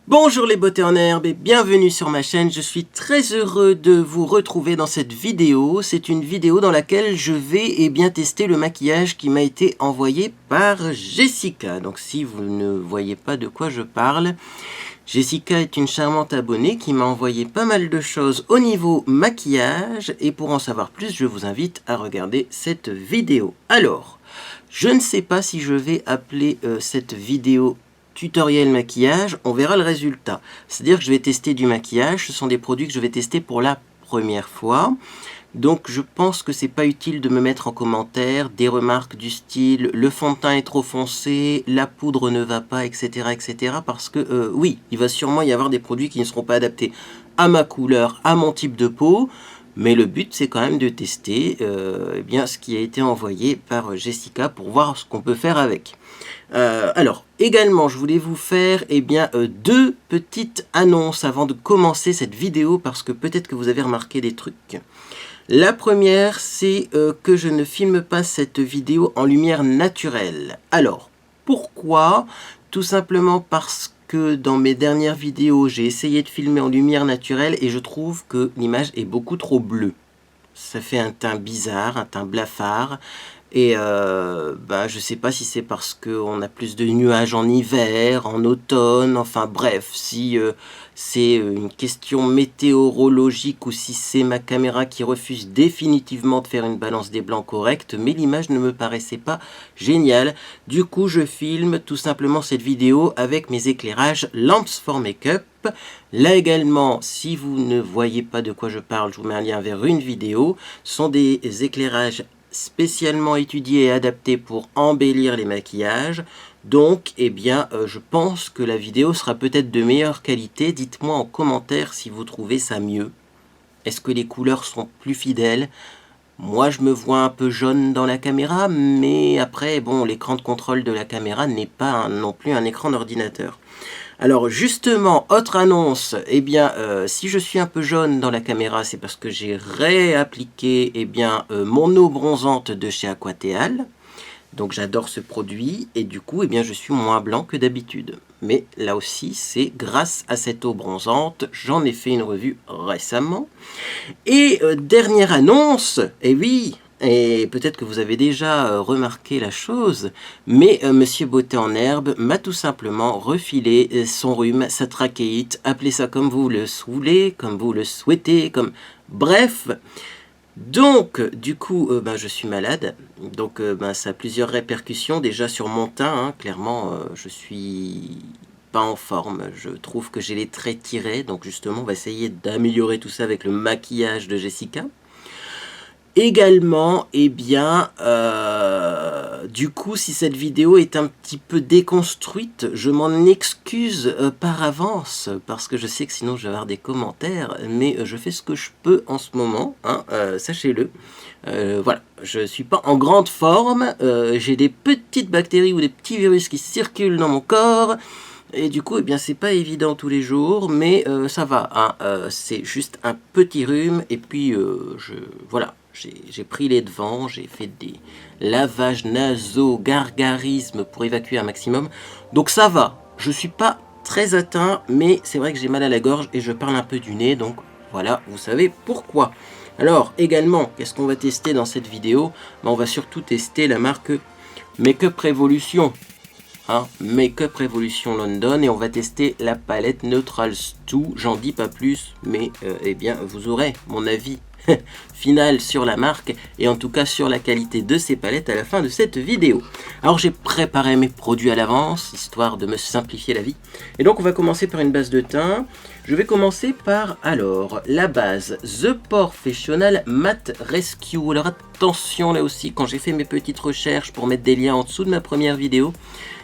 Bonjour les beautés en herbe et bienvenue sur ma chaîne. Je suis très heureux de vous retrouver dans cette vidéo. C'est une vidéo dans laquelle je vais bien tester le maquillage qui m'a été envoyé par Jessica. Donc si vous ne voyez pas de quoi je parle, Jessica est une charmante abonnée qui m'a envoyé pas mal de choses au niveau maquillage. Et pour en savoir plus, je vous invite à regarder cette vidéo. Alors, je ne sais pas si je vais appeler cette vidéo tutoriel maquillage, on verra le résultat. C'est-à-dire que je vais tester du maquillage, ce sont des produits que je vais tester pour la première fois. Donc je pense que c'est pas utile de me mettre en commentaire des remarques du style le fond de teint est trop foncé, la poudre ne va pas, etc. etc. parce que oui, il va sûrement y avoir des produits qui ne seront pas adaptés à ma couleur, à mon type de peau. Mais le but, c'est quand même de tester eh bien, ce qui a été envoyé par Jessica pour voir ce qu'on peut faire avec. Alors, également, je voulais vous faire deux petites annonces avant de commencer cette vidéo parce que peut-être que vous avez remarqué des trucs. La première, c'est que je ne filme pas cette vidéo en lumière naturelle. Alors, pourquoi? Tout simplement parce que dans mes dernières vidéos, j'ai essayé de filmer en lumière naturelle et je trouve que l'image est beaucoup trop bleue. Ça fait un teint bizarre, un teint blafard. Et je sais pas si c'est parce qu'on a plus de nuages en hiver, en automne, enfin bref, si c'est une question météorologique ou si c'est ma caméra qui refuse définitivement de faire une balance des blancs correcte, mais l'image ne me paraissait pas géniale. Du coup, je filme tout simplement cette vidéo avec mes éclairages Lamps for Makeup. Là également, si vous ne voyez pas de quoi je parle, je vous mets un lien vers une vidéo. Ce sont des éclairages spécialement étudiés et adaptés pour embellir les maquillages. Donc, je pense que la vidéo sera peut-être de meilleure qualité. Dites-moi en commentaire si vous trouvez ça mieux. Est-ce que les couleurs sont plus fidèles? Moi, je me vois un peu jaune dans la caméra, mais après, bon, l'écran de contrôle de la caméra n'est pas non plus un écran d'ordinateur. Alors justement, autre annonce, si je suis un peu jaune dans la caméra, c'est parce que j'ai réappliqué mon eau bronzante de chez Aquateal. Donc j'adore ce produit et du coup, je suis moins blanc que d'habitude. Mais là aussi, c'est grâce à cette eau bronzante, j'en ai fait une revue récemment. Et dernière annonce, et oui, et peut-être que vous avez déjà remarqué la chose, mais Monsieur Beauté en herbe m'a tout simplement refilé son rhume, sa trachéite, appelez ça comme vous le voulez, comme vous le souhaitez, comme... Bref, donc du coup, je suis malade, donc ça a plusieurs répercussions, déjà sur mon teint, hein, clairement, je suis pas en forme, je trouve que j'ai les traits tirés, donc justement, on va essayer d'améliorer tout ça avec le maquillage de Jessica. Également, du coup, si cette vidéo est un petit peu déconstruite, je m'en excuse par avance, parce que je sais que sinon je vais avoir des commentaires, mais je fais ce que je peux en ce moment, hein, sachez-le. Voilà, je ne suis pas en grande forme, j'ai des petites bactéries ou des petits virus qui circulent dans mon corps, et du coup, c'est pas évident tous les jours, mais ça va, hein, c'est juste un petit rhume, et puis voilà. J'ai pris les devants, j'ai fait des lavages nasaux, gargarismes pour évacuer un maximum. Donc ça va, je suis pas très atteint, mais c'est vrai que j'ai mal à la gorge et je parle un peu du nez, donc voilà, vous savez pourquoi. Alors également, qu'est-ce qu'on va tester dans cette vidéo? On va surtout tester la marque Makeup Revolution. Hein, Makeup Revolution London, et on va tester la palette Neutrals 2, j'en dis pas plus, mais vous aurez mon avis final sur la marque et en tout cas sur la qualité de ces palettes à la fin de cette vidéo. Alors j'ai préparé mes produits à l'avance histoire de me simplifier la vie, et donc on va commencer par une base de teint. Je vais commencer par la base The Porefessional Matte Rescue. Alors attention, là aussi, quand j'ai fait mes petites recherches pour mettre des liens en dessous de ma première vidéo,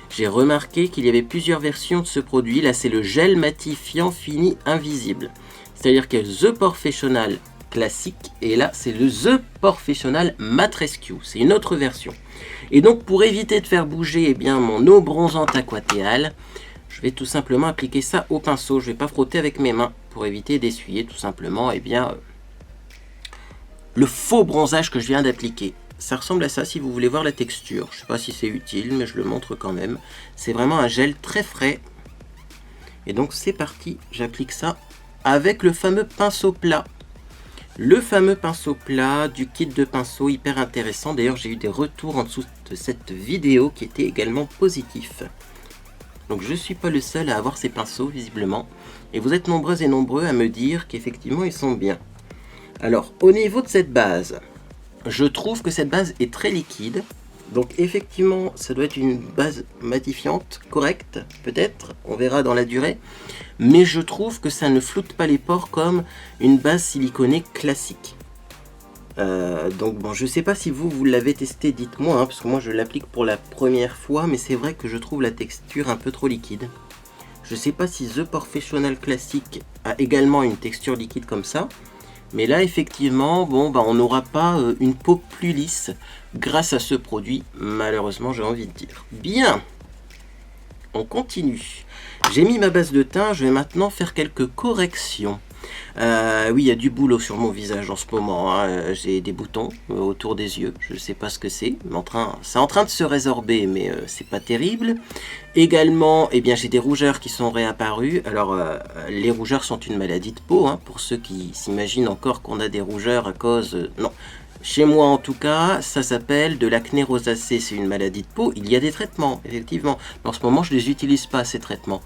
j'ai remarqué qu'il y avait plusieurs versions de ce produit. Là, c'est le gel matifiant fini invisible. C'est-à-dire qu'il y a The Porefessional classique, et là, c'est le The Porefessional Matte Rescue. C'est une autre version. Et donc, pour éviter de faire bouger mon eau bronzante Aquateal, je vais tout simplement appliquer ça au pinceau. Je ne vais pas frotter avec mes mains pour éviter d'essuyer tout simplement le faux bronzage que je viens d'appliquer. Ça ressemble à ça si vous voulez voir la texture. Je ne sais pas si c'est utile, mais je le montre quand même. C'est vraiment un gel très frais Et donc c'est parti, j'applique ça avec le fameux pinceau plat. Le fameux pinceau plat du kit de pinceau, hyper intéressant. D'ailleurs, j'ai eu des retours en dessous de cette vidéo qui étaient également positifs. Donc je ne suis pas le seul à avoir ces pinceaux, visiblement. Et vous êtes nombreux et nombreux à me dire qu'effectivement, ils sont bien. Alors, au niveau de cette base, je trouve que cette base est très liquide. Donc effectivement, ça doit être une base matifiante, correcte, peut-être, on verra dans la durée. Mais je trouve que ça ne floute pas les pores comme une base siliconée classique. Donc bon, je sais pas si vous l'avez testé, dites-moi, hein, parce que moi je l'applique pour la première fois, mais c'est vrai que je trouve la texture un peu trop liquide. Je sais pas si The Professional Classic a également une texture liquide comme ça. Mais là, effectivement, bon, bah, on n'aura pas une peau plus lisse grâce à ce produit, malheureusement, j'ai envie de dire. Bien, on continue. J'ai mis ma base de teint, je vais maintenant faire quelques corrections. Oui, il y a du boulot sur mon visage en ce moment, hein. J'ai des boutons autour des yeux, je ne sais pas ce que c'est, c'est en train de se résorber, mais c'est pas terrible. Également, eh bien, j'ai des rougeurs qui sont réapparues. Alors, les rougeurs sont une maladie de peau, hein, pour ceux qui s'imaginent encore qu'on a des rougeurs à cause... non, chez moi en tout cas, ça s'appelle de l'acné rosacée, c'est une maladie de peau. Il y a des traitements, effectivement, mais en ce moment, je ne les utilise pas, ces traitements.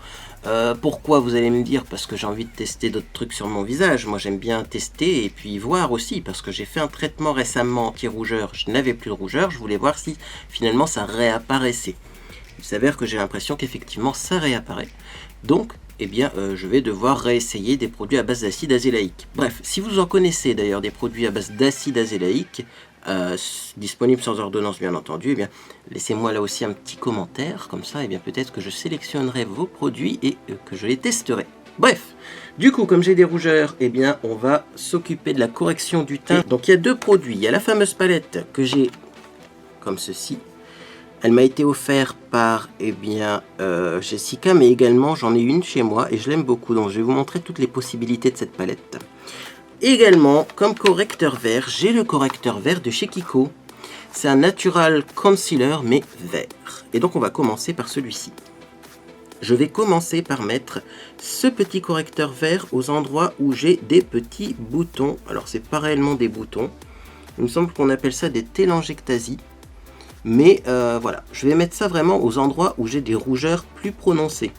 Pourquoi, vous allez me dire? Parce que j'ai envie de tester d'autres trucs sur mon visage. Moi, j'aime bien tester et puis voir aussi, parce que j'ai fait un traitement récemment anti-rougeur. Je n'avais plus de rougeur, je voulais voir si finalement ça réapparaissait. Il s'avère que j'ai l'impression qu'effectivement ça réapparaît. Donc, eh bien, je vais devoir réessayer des produits à base d'acide azélaïque. Bref, si vous en connaissez d'ailleurs des produits à base d'acide azélaïque, disponibles sans ordonnance bien entendu, eh bien, laissez-moi là aussi un petit commentaire, comme ça, eh bien, peut-être que je sélectionnerai vos produits et que je les testerai. Bref, du coup, comme j'ai des rougeurs, eh bien, on va s'occuper de la correction du teint. Donc, il y a deux produits. Il y a la fameuse palette que j'ai comme ceci. Elle m'a été offerte par Jessica, mais également j'en ai une chez moi et je l'aime beaucoup. Donc je vais vous montrer toutes les possibilités de cette palette. Également, comme correcteur vert, j'ai le correcteur vert de chez Kiko. C'est un Natural Concealer, mais vert. Et donc on va commencer par celui-ci. Je vais commencer par mettre ce petit correcteur vert aux endroits où j'ai des petits boutons. Alors c'est pas réellement des boutons. Il me semble qu'on appelle ça des télangiectasies. Mais voilà, je vais mettre ça vraiment aux endroits où j'ai des rougeurs plus prononcées.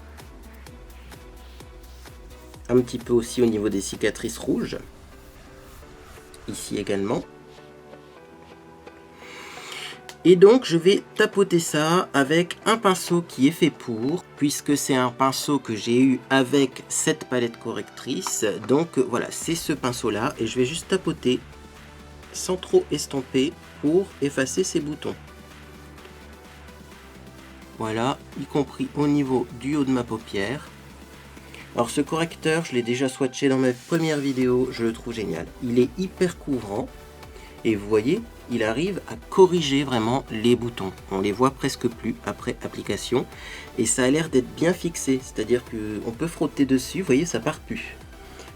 Un petit peu aussi au niveau des cicatrices rouges. Ici également. Et donc je vais tapoter ça avec un pinceau qui est fait pour, puisque c'est un pinceau que j'ai eu avec cette palette correctrice. Donc voilà, c'est ce pinceau là. Et je vais juste tapoter sans trop estomper pour effacer ces boutons. Voilà, y compris au niveau du haut de ma paupière. Alors ce correcteur, je l'ai déjà swatché dans ma première vidéo, je le trouve génial. Il est hyper couvrant et vous voyez, il arrive à corriger vraiment les boutons. On les voit presque plus après application et ça a l'air d'être bien fixé, c'est-à-dire qu'on peut frotter dessus, vous voyez, ça part plus.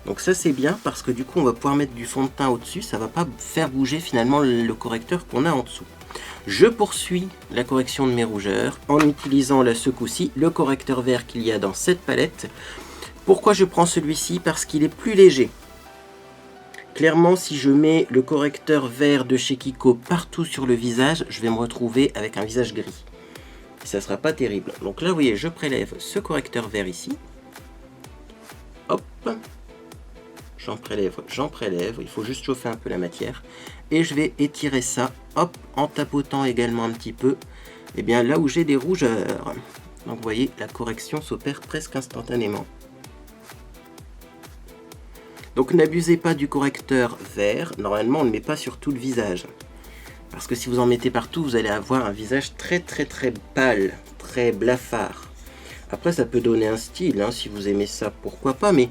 Donc ça c'est bien parce que du coup on va pouvoir mettre du fond de teint au-dessus, ça va pas faire bouger finalement le correcteur qu'on a en dessous. Je poursuis la correction de mes rougeurs en utilisant là ce coup-ci le correcteur vert qu'il y a dans cette palette. Pourquoi je prends celui-ci? Parce qu'il est plus léger. Clairement, si je mets le correcteur vert de chez Kiko partout sur le visage, je vais me retrouver avec un visage gris. Et ça sera pas terrible. Donc là, vous voyez, je prélève ce correcteur vert ici. Hop. J'en prélève, il faut juste chauffer un peu la matière. Et je vais étirer ça, hop, en tapotant également un petit peu, et bien là où j'ai des rougeurs. Donc vous voyez, la correction s'opère presque instantanément. Donc n'abusez pas du correcteur vert, normalement on ne le met pas sur tout le visage. Parce que si vous en mettez partout, vous allez avoir un visage très pâle, très blafard. Après ça peut donner un style, hein, si vous aimez ça, pourquoi pas, mais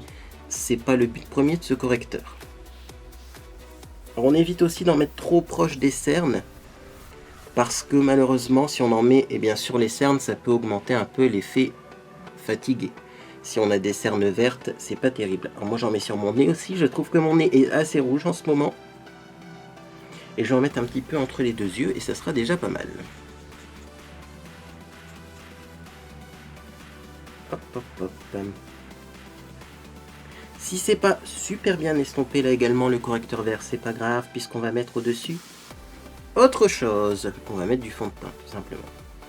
c'est pas le but premier de ce correcteur. Alors on évite aussi d'en mettre trop proche des cernes, parce que malheureusement si on en met sur les cernes, ça peut augmenter un peu l'effet fatigué. Si on a des cernes vertes, c'est pas terrible. Alors moi j'en mets sur mon nez aussi, je trouve que mon nez est assez rouge en ce moment. Et je vais en mettre un petit peu entre les deux yeux et ça sera déjà pas mal. Hop hop hop. Si c'est pas super bien estompé là également, le correcteur vert, c'est pas grave, puisqu'on va mettre au-dessus autre chose. On va mettre du fond de teint, tout simplement.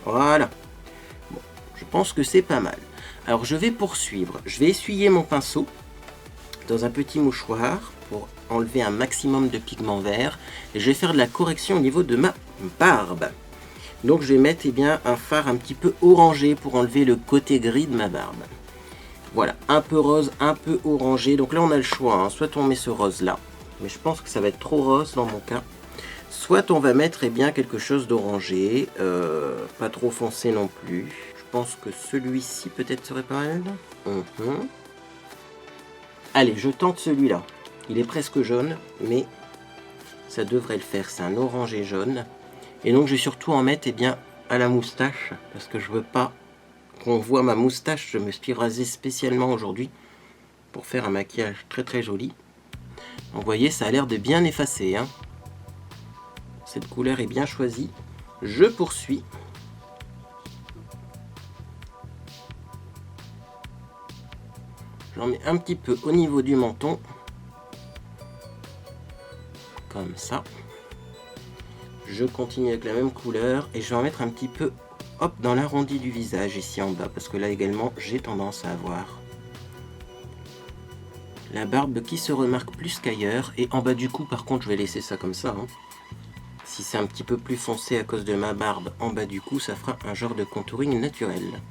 Voilà. Bon, je pense que c'est pas mal. Alors je vais poursuivre. Je vais essuyer mon pinceau dans un petit mouchoir pour enlever un maximum de pigment vert. Et je vais faire de la correction au niveau de ma barbe. Donc je vais mettre un fard un petit peu orangé pour enlever le côté gris de ma barbe. Voilà, un peu rose, un peu orangé. Donc là on a le choix, hein. Soit on met ce rose là, mais je pense que ça va être trop rose dans mon cas. Soit on va mettre quelque chose d'orangé, pas trop foncé non plus. Je pense que celui-ci peut-être serait pas mal. Allez, je tente celui-là. Il est presque jaune, mais ça devrait le faire. C'est un orangé jaune. Et donc je vais surtout en mettre à la moustache, parce que je veux pas qu'on voit ma moustache. Je me suis rasé spécialement aujourd'hui pour faire un maquillage très très joli. Donc vous voyez, ça a l'air de bien effacer, hein. Cette couleur est bien choisie. Je poursuis. J'en mets un petit peu au niveau du menton. Comme ça. Je continue avec la même couleur et je vais en mettre un petit peu dans l'arrondi du visage ici en bas, parce que là également j'ai tendance à avoir la barbe qui se remarque plus qu'ailleurs. Et en bas du cou par contre je vais laisser ça comme ça, hein. Si c'est un petit peu plus foncé à cause de ma barbe en bas du cou, ça fera un genre de contouring naturel.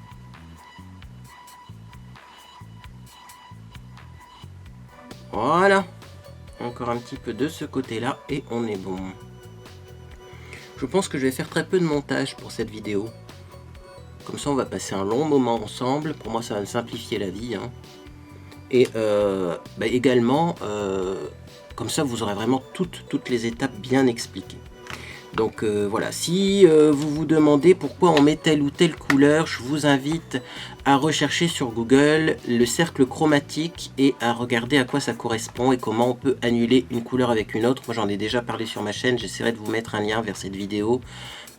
Voilà, encore un petit peu de ce côté là et on est bon. Je pense que je vais faire très peu de montage pour cette vidéo. Comme ça on va passer un long moment ensemble. Pour moi ça va me simplifier la vie, hein. Et également comme ça vous aurez vraiment toutes les étapes bien expliquées. Donc voilà, si vous vous demandez pourquoi on met telle ou telle couleur, je vous invite à rechercher sur Google le cercle chromatique et à regarder à quoi ça correspond et comment on peut annuler une couleur avec une autre. Moi j'en ai déjà parlé sur ma chaîne, j'essaierai de vous mettre un lien vers cette vidéo.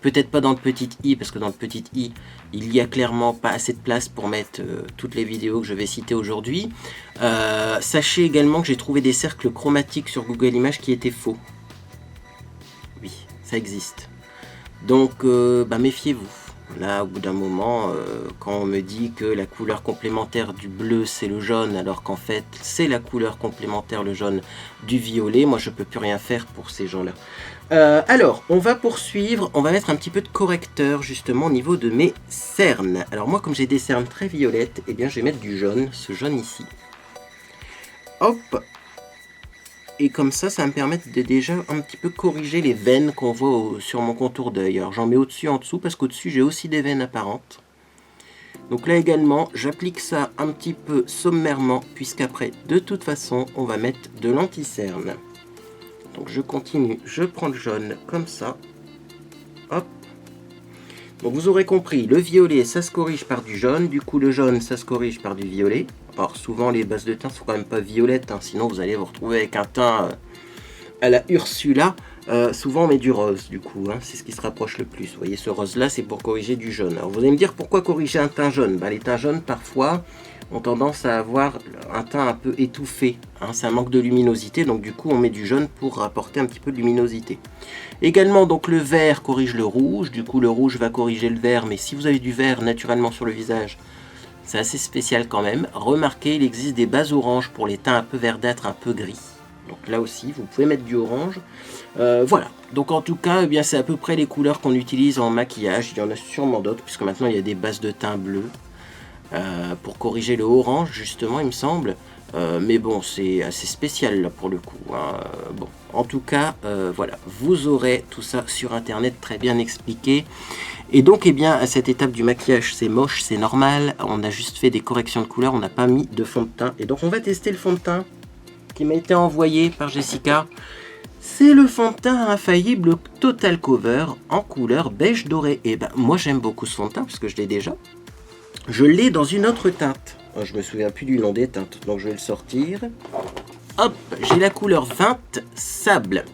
Peut-être pas dans le petit i, parce que dans le petit i, il n'y a clairement pas assez de place pour mettre toutes les vidéos que je vais citer aujourd'hui. Sachez également que j'ai trouvé des cercles chromatiques sur Google Images qui étaient faux. Oui, ça existe. Donc méfiez-vous. Là, au bout d'un moment, quand on me dit que la couleur complémentaire du bleu, c'est le jaune, alors qu'en fait, c'est la couleur complémentaire, le jaune, du violet, moi, je peux plus rien faire pour ces gens-là. Alors, on va poursuivre. On va mettre un petit peu de correcteur, justement, au niveau de mes cernes. Alors moi, comme j'ai des cernes très violettes, je vais mettre du jaune, ce jaune ici. Hop! Et comme ça, ça va me permettre de déjà un petit peu corriger les veines qu'on voit sur mon contour d'œil. Alors j'en mets au-dessus, en dessous, parce qu'au-dessus j'ai aussi des veines apparentes. Donc là également, j'applique ça un petit peu sommairement, puisqu'après, de toute façon, on va mettre de l'anti-cerne. Donc je continue, je prends le jaune comme ça. Hop. Donc vous aurez compris, le violet, ça se corrige par du jaune. Du coup, le jaune, ça se corrige par du violet. Alors souvent les bases de teint sont quand même pas violettes, hein, sinon vous allez vous retrouver avec un teint à la Ursula. Souvent on met du rose du coup, hein, c'est ce qui se rapproche le plus. Vous voyez, ce rose là c'est pour corriger du jaune. Alors vous allez me dire pourquoi corriger un teint jaune? Les teints jaunes parfois ont tendance à avoir un teint un peu étouffé, hein, c'est un manque de luminosité, donc du coup on met du jaune pour apporter un petit peu de luminosité. Également donc le vert corrige le rouge, du coup le rouge va corriger le vert, mais si vous avez du vert naturellement sur le visage, c'est assez spécial quand même. Remarquez, il existe des bases oranges pour les teints un peu verdâtres, un peu gris. Donc là aussi, vous pouvez mettre du orange. Voilà. Donc en tout cas, c'est à peu près les couleurs qu'on utilise en maquillage. Il y en a sûrement d'autres, puisque maintenant il y a des bases de teint bleu pour corriger le orange, justement, il me semble. Mais bon, c'est assez spécial là pour le coup, hein. Bon, en tout cas, voilà, vous aurez tout ça sur internet très bien expliqué. Et donc, à cette étape du maquillage, c'est moche, c'est normal. On a juste fait des corrections de couleur, on n'a pas mis de fond de teint. Et donc, on va tester le fond de teint qui m'a été envoyé par Jessica. C'est le fond de teint infaillible Total Cover en couleur beige doré. Et moi, j'aime beaucoup ce fond de teint parce que je l'ai déjà. Je l'ai dans une autre teinte. Je me souviens plus du nom des teintes, donc je vais le sortir. Hop, j'ai la couleur 20 sable,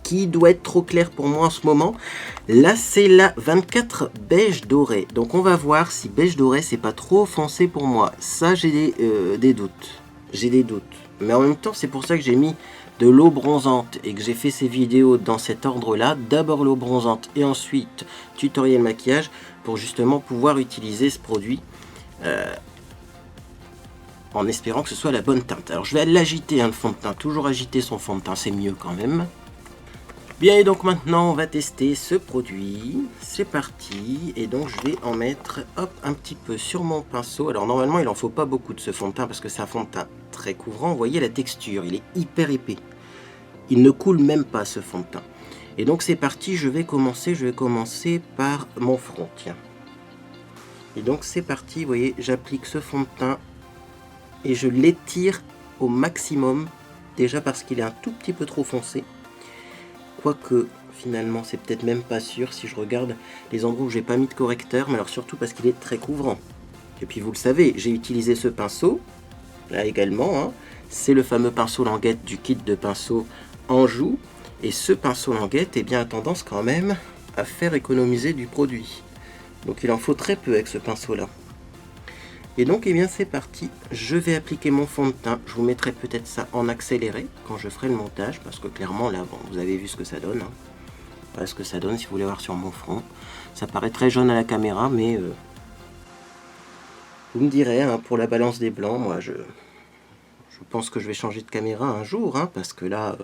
qui doit être trop clair pour moi en ce moment. Là, c'est la 24 beige doré. Donc, on va voir si beige doré, c'est pas trop foncé pour moi. Ça, j'ai des doutes. j'ai des doutes. Mais en même temps, c'est pour ça que j'ai mis de l'eau bronzante et que j'ai fait ces vidéos dans cet ordre-là. D'abord l'eau bronzante et ensuite tutoriel maquillage pour justement pouvoir utiliser ce produit en espérant que ce soit la bonne teinte. Alors je vais l'agiter, le fond de teint. Toujours agiter son fond de teint, c'est mieux quand même. Bien, et donc maintenant on va tester ce produit. C'est parti. Et donc je vais en mettre hop, un petit peu sur mon pinceau. Alors normalement il en faut pas beaucoup de ce fond de teint parce que c'est un fond de teint très couvrant. Vous voyez la texture, il est hyper épais. Il ne coule même pas ce fond de teint. Et donc c'est parti, je vais commencer par mon front. Tiens. Et donc c'est parti, vous voyez, j'applique ce fond de teint et je l'étire au maximum. Déjà parce qu'il est un tout petit peu trop foncé. Quoique, finalement, c'est peut-être même pas sûr si je regarde les endroits où j'ai pas mis de correcteur, mais alors surtout parce qu'il est très couvrant. Et puis vous le savez, j'ai utilisé ce pinceau, là également, hein. C'est le fameux pinceau languette du kit de pinceau Anjou, et ce pinceau languette eh bien, a tendance quand même à faire économiser du produit. Donc il en faut très peu avec ce pinceau-là. Et donc, eh bien, c'est parti. Je vais appliquer mon fond de teint. Je vous mettrai peut-être ça en accéléré quand je ferai le montage, parce que clairement, là, bon, vous avez vu ce que ça donne. Hein. Voilà ce que ça donne si vous voulez voir sur mon front. Ça paraît très jaune à la caméra, mais vous me direz, hein, pour la balance des blancs, moi, je pense que je vais changer de caméra un jour, hein, parce que là,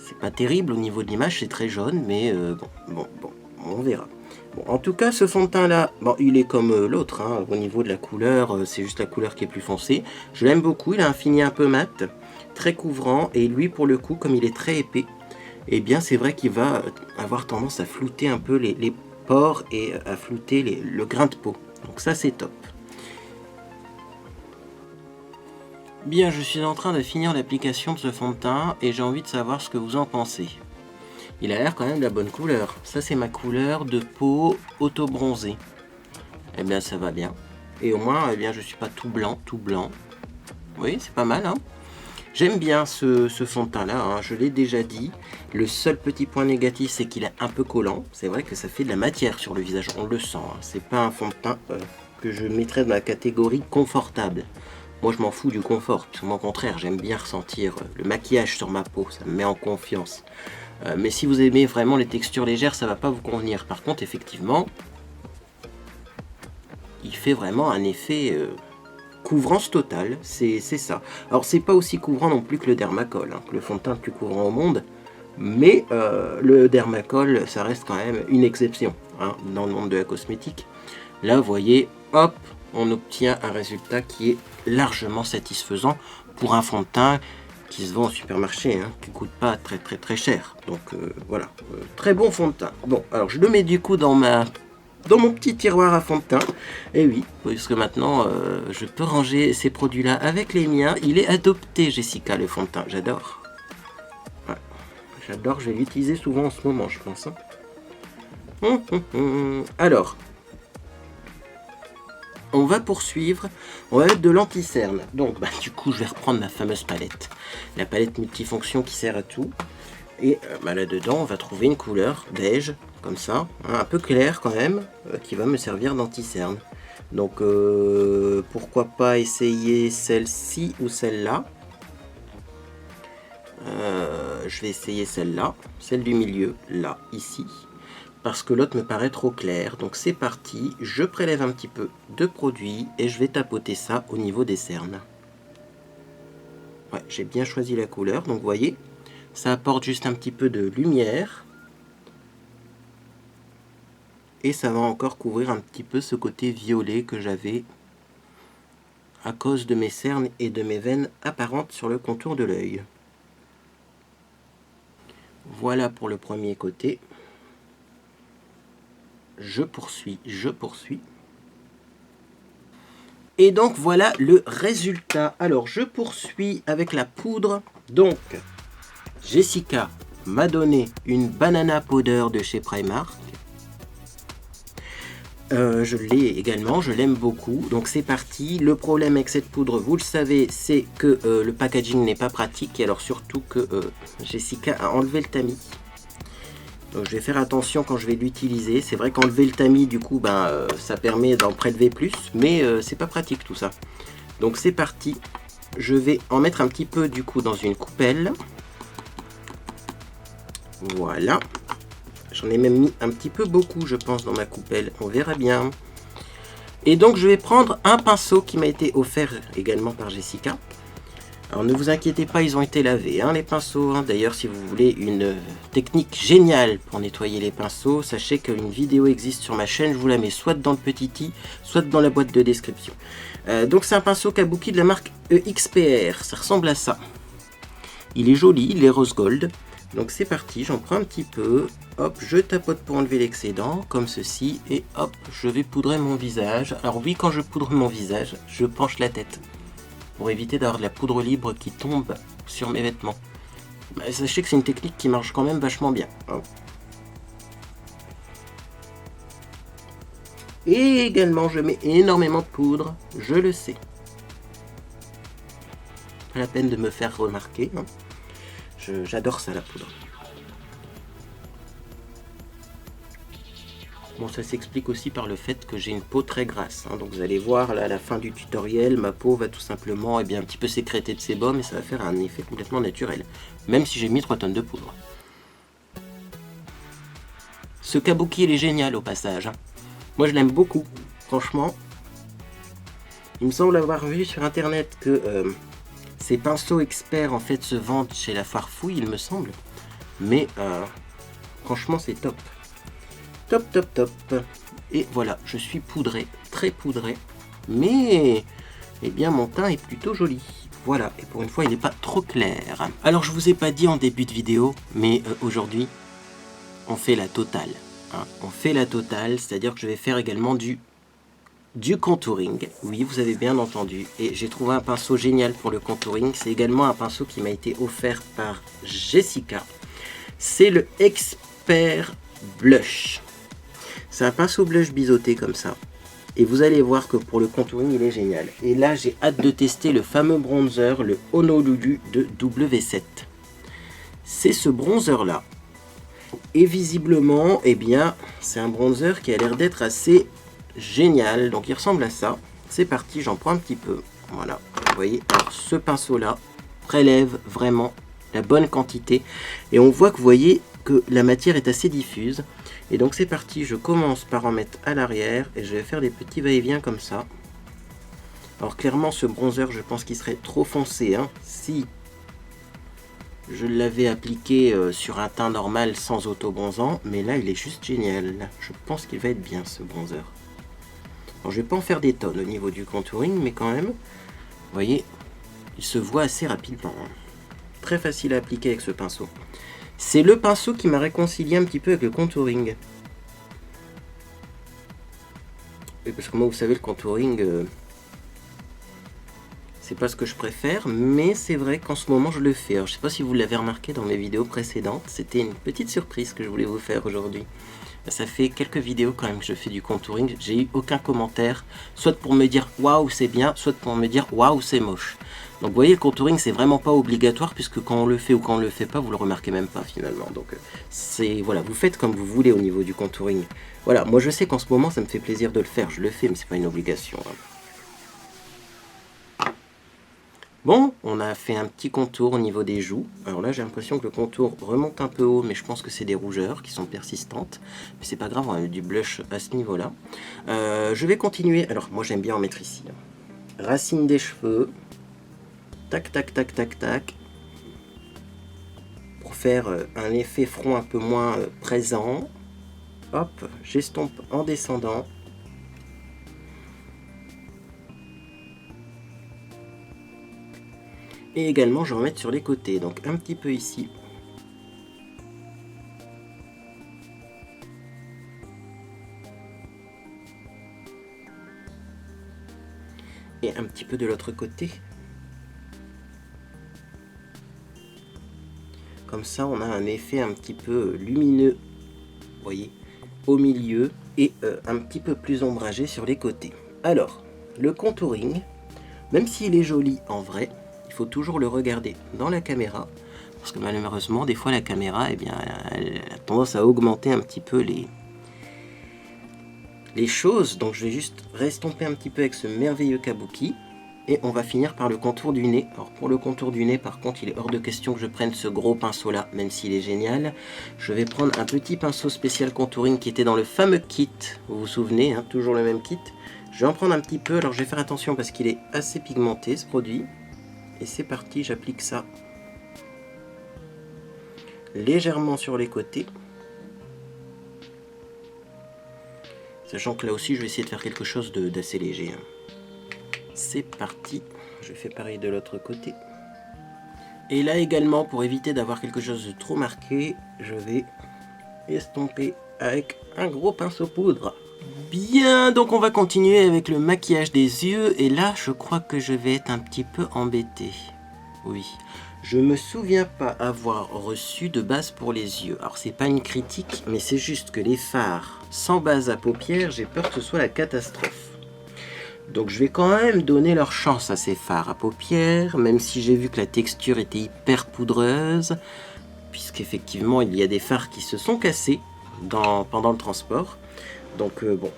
c'est pas terrible au niveau de l'image, c'est très jaune, mais bon, on verra. Bon, en tout cas, ce fond de teint là, bon, il est comme l'autre, hein, au niveau de la couleur, c'est juste la couleur qui est plus foncée. Je l'aime beaucoup, il a un fini un peu mat, très couvrant, et lui pour le coup, comme il est très épais, eh bien c'est vrai qu'il va avoir tendance à flouter un peu les pores et à flouter le grain de peau. Donc ça c'est top. Bien, je suis en train de finir l'application de ce fond de teint et j'ai envie de savoir ce que vous en pensez. Il a l'air quand même de la bonne couleur. Ça, c'est ma couleur de peau auto-bronzée. Eh bien, ça va bien. Et au moins, eh bien, je suis pas tout blanc, tout blanc. Oui, c'est pas mal, hein. J'aime bien ce fond de teint-là, hein, je l'ai déjà dit. Le seul petit point négatif, c'est qu'il est un peu collant. C'est vrai que ça fait de la matière sur le visage, on le sent. Hein. C'est pas un fond de teint que je mettrais dans la catégorie confortable. Moi, je m'en fous du confort, parce que moi, au contraire, j'aime bien ressentir le maquillage sur ma peau. Ça me met en confiance. Mais si vous aimez vraiment les textures légères, ça va pas vous convenir. Par contre, effectivement, il fait vraiment un effet couvrance totale, c'est ça. Alors, c'est pas aussi couvrant non plus que le Dermacol, hein, le fond de teint le plus couvrant au monde, mais le Dermacol, ça reste quand même une exception hein, dans le monde de la cosmétique. Là, vous voyez, hop, on obtient un résultat qui est largement satisfaisant pour un fond de teint qui se vend au supermarché, hein, qui coûte pas très cher. Donc voilà, très bon fond de teint. Bon, alors je le mets du coup dans mon petit tiroir à fond de teint. Et oui, parce que maintenant je peux ranger ces produits-là avec les miens. Il est adopté, Jessica, le fond de teint. J'adore. Ouais, j'adore, je vais l'utiliser souvent en ce moment, je pense. Hein. Alors, on va poursuivre, on va mettre de l'anti-cerne. Donc du coup je vais reprendre ma fameuse palette. La palette multifonction qui sert à tout. Et là-dedans on va trouver une couleur beige, comme ça, hein, un peu claire quand même, qui va me servir d'anti-cerne. Donc pourquoi pas essayer celle-ci ou celle-là. Je vais essayer celle-là, celle du milieu, là, ici. Parce que l'autre me paraît trop clair. Donc c'est parti, je prélève un petit peu de produit et je vais tapoter ça au niveau des cernes. Ouais, j'ai bien choisi la couleur, donc vous voyez, ça apporte juste un petit peu de lumière. Et ça va encore couvrir un petit peu ce côté violet que j'avais à cause de mes cernes et de mes veines apparentes sur le contour de l'œil. Voilà pour le premier côté. Je poursuis. Et donc voilà le résultat. Alors je poursuis avec la poudre. Donc Jessica m'a donné une banana powder de chez Primark. Je l'ai également, je l'aime beaucoup. Donc c'est parti. Le problème avec cette poudre, vous le savez, c'est que le packaging n'est pas pratique. Et alors surtout que Jessica a enlevé le tamis. Donc je vais faire attention quand je vais l'utiliser. C'est vrai qu'enlever le tamis, du coup, ça permet d'en prélever plus, mais c'est pas pratique tout ça. Donc c'est parti. Je vais en mettre un petit peu du coup dans une coupelle. Voilà. J'en ai même mis un petit peu beaucoup, je pense, dans ma coupelle. On verra bien. Et donc je vais prendre un pinceau qui m'a été offert également par Jessica. Alors ne vous inquiétez pas, ils ont été lavés, hein, les pinceaux. Hein. D'ailleurs, si vous voulez une technique géniale pour nettoyer les pinceaux, sachez qu'une vidéo existe sur ma chaîne. Je vous la mets soit dans le petit i, soit dans la boîte de description. Donc c'est un pinceau Kabuki de la marque EXPR. Ça ressemble à ça. Il est joli, il est rose gold. Donc c'est parti, j'en prends un petit peu. Hop, je tapote pour enlever l'excédent, comme ceci. Et hop, je vais poudrer mon visage. Alors oui, quand je poudre mon visage, je penche la tête. Pour éviter d'avoir de la poudre libre qui tombe sur mes vêtements. Bah, sachez que c'est une technique qui marche quand même vachement bien. Hein. Et également, je mets énormément de poudre, je le sais. Pas la peine de me faire remarquer. Hein. J'adore ça, la poudre. Bon, ça s'explique aussi par le fait que j'ai une peau très grasse. Hein. Donc vous allez voir, là, à la fin du tutoriel, ma peau va tout simplement un petit peu sécréter de sébum et ça va faire un effet complètement naturel. Même si j'ai mis 3 tonnes de poudre. Ce Kabuki, il est génial au passage. Hein. Moi, je l'aime beaucoup. Franchement, il me semble avoir vu sur internet que ces pinceaux experts en fait se vendent chez la Farfouille, il me semble. Mais franchement, c'est top. Top, top, top. Et voilà, je suis poudré, très poudré. Mais, eh bien, mon teint est plutôt joli. Voilà, et pour une fois, il n'est pas trop clair. Alors, je vous ai pas dit en début de vidéo, mais aujourd'hui, on fait la totale. Hein. On fait la totale, c'est-à-dire que je vais faire également du contouring. Oui, vous avez bien entendu. Et j'ai trouvé un pinceau génial pour le contouring. C'est également un pinceau qui m'a été offert par Jessica. C'est le Expert Blush. C'est un pinceau blush biseauté comme ça. Et vous allez voir que pour le contouring, il est génial. Et là, j'ai hâte de tester le fameux bronzer, le Honolulu de W7. C'est ce bronzer-là. Et visiblement, eh bien, c'est un bronzer qui a l'air d'être assez génial. Donc, il ressemble à ça. C'est parti, j'en prends un petit peu. Voilà, vous voyez, alors, ce pinceau-là prélève vraiment la bonne quantité. Et on voit que vous voyez que la matière est assez diffuse. Et donc c'est parti, je commence par en mettre à l'arrière et je vais faire des petits va-et-vient comme ça. Alors clairement ce bronzer, je pense qu'il serait trop foncé hein, si je l'avais appliqué sur un teint normal sans auto-bronzant. Mais là il est juste génial, je pense qu'il va être bien ce bronzer. Alors je vais pas en faire des tonnes au niveau du contouring, mais quand même, vous voyez, il se voit assez rapidement. Hein. Très facile à appliquer avec ce pinceau. C'est le pinceau qui m'a réconcilié un petit peu avec le contouring. Oui, parce que moi, vous savez, le contouring, c'est pas ce que je préfère, mais c'est vrai qu'en ce moment, je le fais. Alors, je sais pas si vous l'avez remarqué dans mes vidéos précédentes, c'était une petite surprise que je voulais vous faire aujourd'hui. Ça fait quelques vidéos quand même que je fais du contouring, j'ai eu aucun commentaire, soit pour me dire waouh c'est bien, soit pour me dire waouh c'est moche. Donc vous voyez, le contouring c'est vraiment pas obligatoire puisque quand on le fait ou quand on le fait pas, vous le remarquez même pas finalement. Donc c'est voilà, vous faites comme vous voulez au niveau du contouring. Voilà, moi je sais qu'en ce moment ça me fait plaisir de le faire, je le fais mais c'est pas une obligation. Hein. Bon, on a fait un petit contour au niveau des joues. Alors là, j'ai l'impression que le contour remonte un peu haut, mais je pense que c'est des rougeurs qui sont persistantes. Mais c'est pas grave, on a du blush à ce niveau-là. Je vais continuer. Alors, moi, j'aime bien en mettre ici. Racine des cheveux. Tac, tac, tac, tac, tac. Pour faire un effet front un peu moins présent. Hop, j'estompe en descendant. Et également, je vais en mettre sur les côtés, donc un petit peu ici. Et un petit peu de l'autre côté. Comme ça, on a un effet un petit peu lumineux, vous voyez, au milieu, et un petit peu plus ombragé sur les côtés. Alors, le contouring, même s'il est joli en vrai, il faut toujours le regarder dans la caméra, parce que malheureusement, des fois la caméra, eh bien, elle a tendance à augmenter un petit peu les choses. Donc je vais juste restomper un petit peu avec ce merveilleux Kabuki. et on va finir par le contour du nez. Alors pour le contour du nez, par contre, il est hors de question que je prenne ce gros pinceau là, même s'il est génial. Je vais prendre un petit pinceau spécial contouring qui était dans le fameux kit, vous vous souvenez, hein, toujours le même kit. Je vais en prendre un petit peu, alors je vais faire attention parce qu'il est assez pigmenté ce produit. Et c'est parti, j'applique ça légèrement sur les côtés. Sachant que là aussi je vais essayer de faire quelque chose d'assez léger. C'est parti, je fais pareil de l'autre côté. Et là également, pour éviter d'avoir quelque chose de trop marqué, je vais estomper avec un gros pinceau poudre. Bien, donc on va continuer avec le maquillage des yeux. Et là, je crois que je vais être un petit peu embêté. Oui, je me souviens pas avoir reçu de base pour les yeux. Alors c'est pas une critique, mais c'est juste que les fards sans base à paupières, j'ai peur que ce soit la catastrophe. Donc je vais quand même donner leur chance à ces fards à paupières, même si j'ai vu que la texture était hyper poudreuse, puisqu'effectivement il y a des fards qui se sont cassés pendant le transport. Donc bon,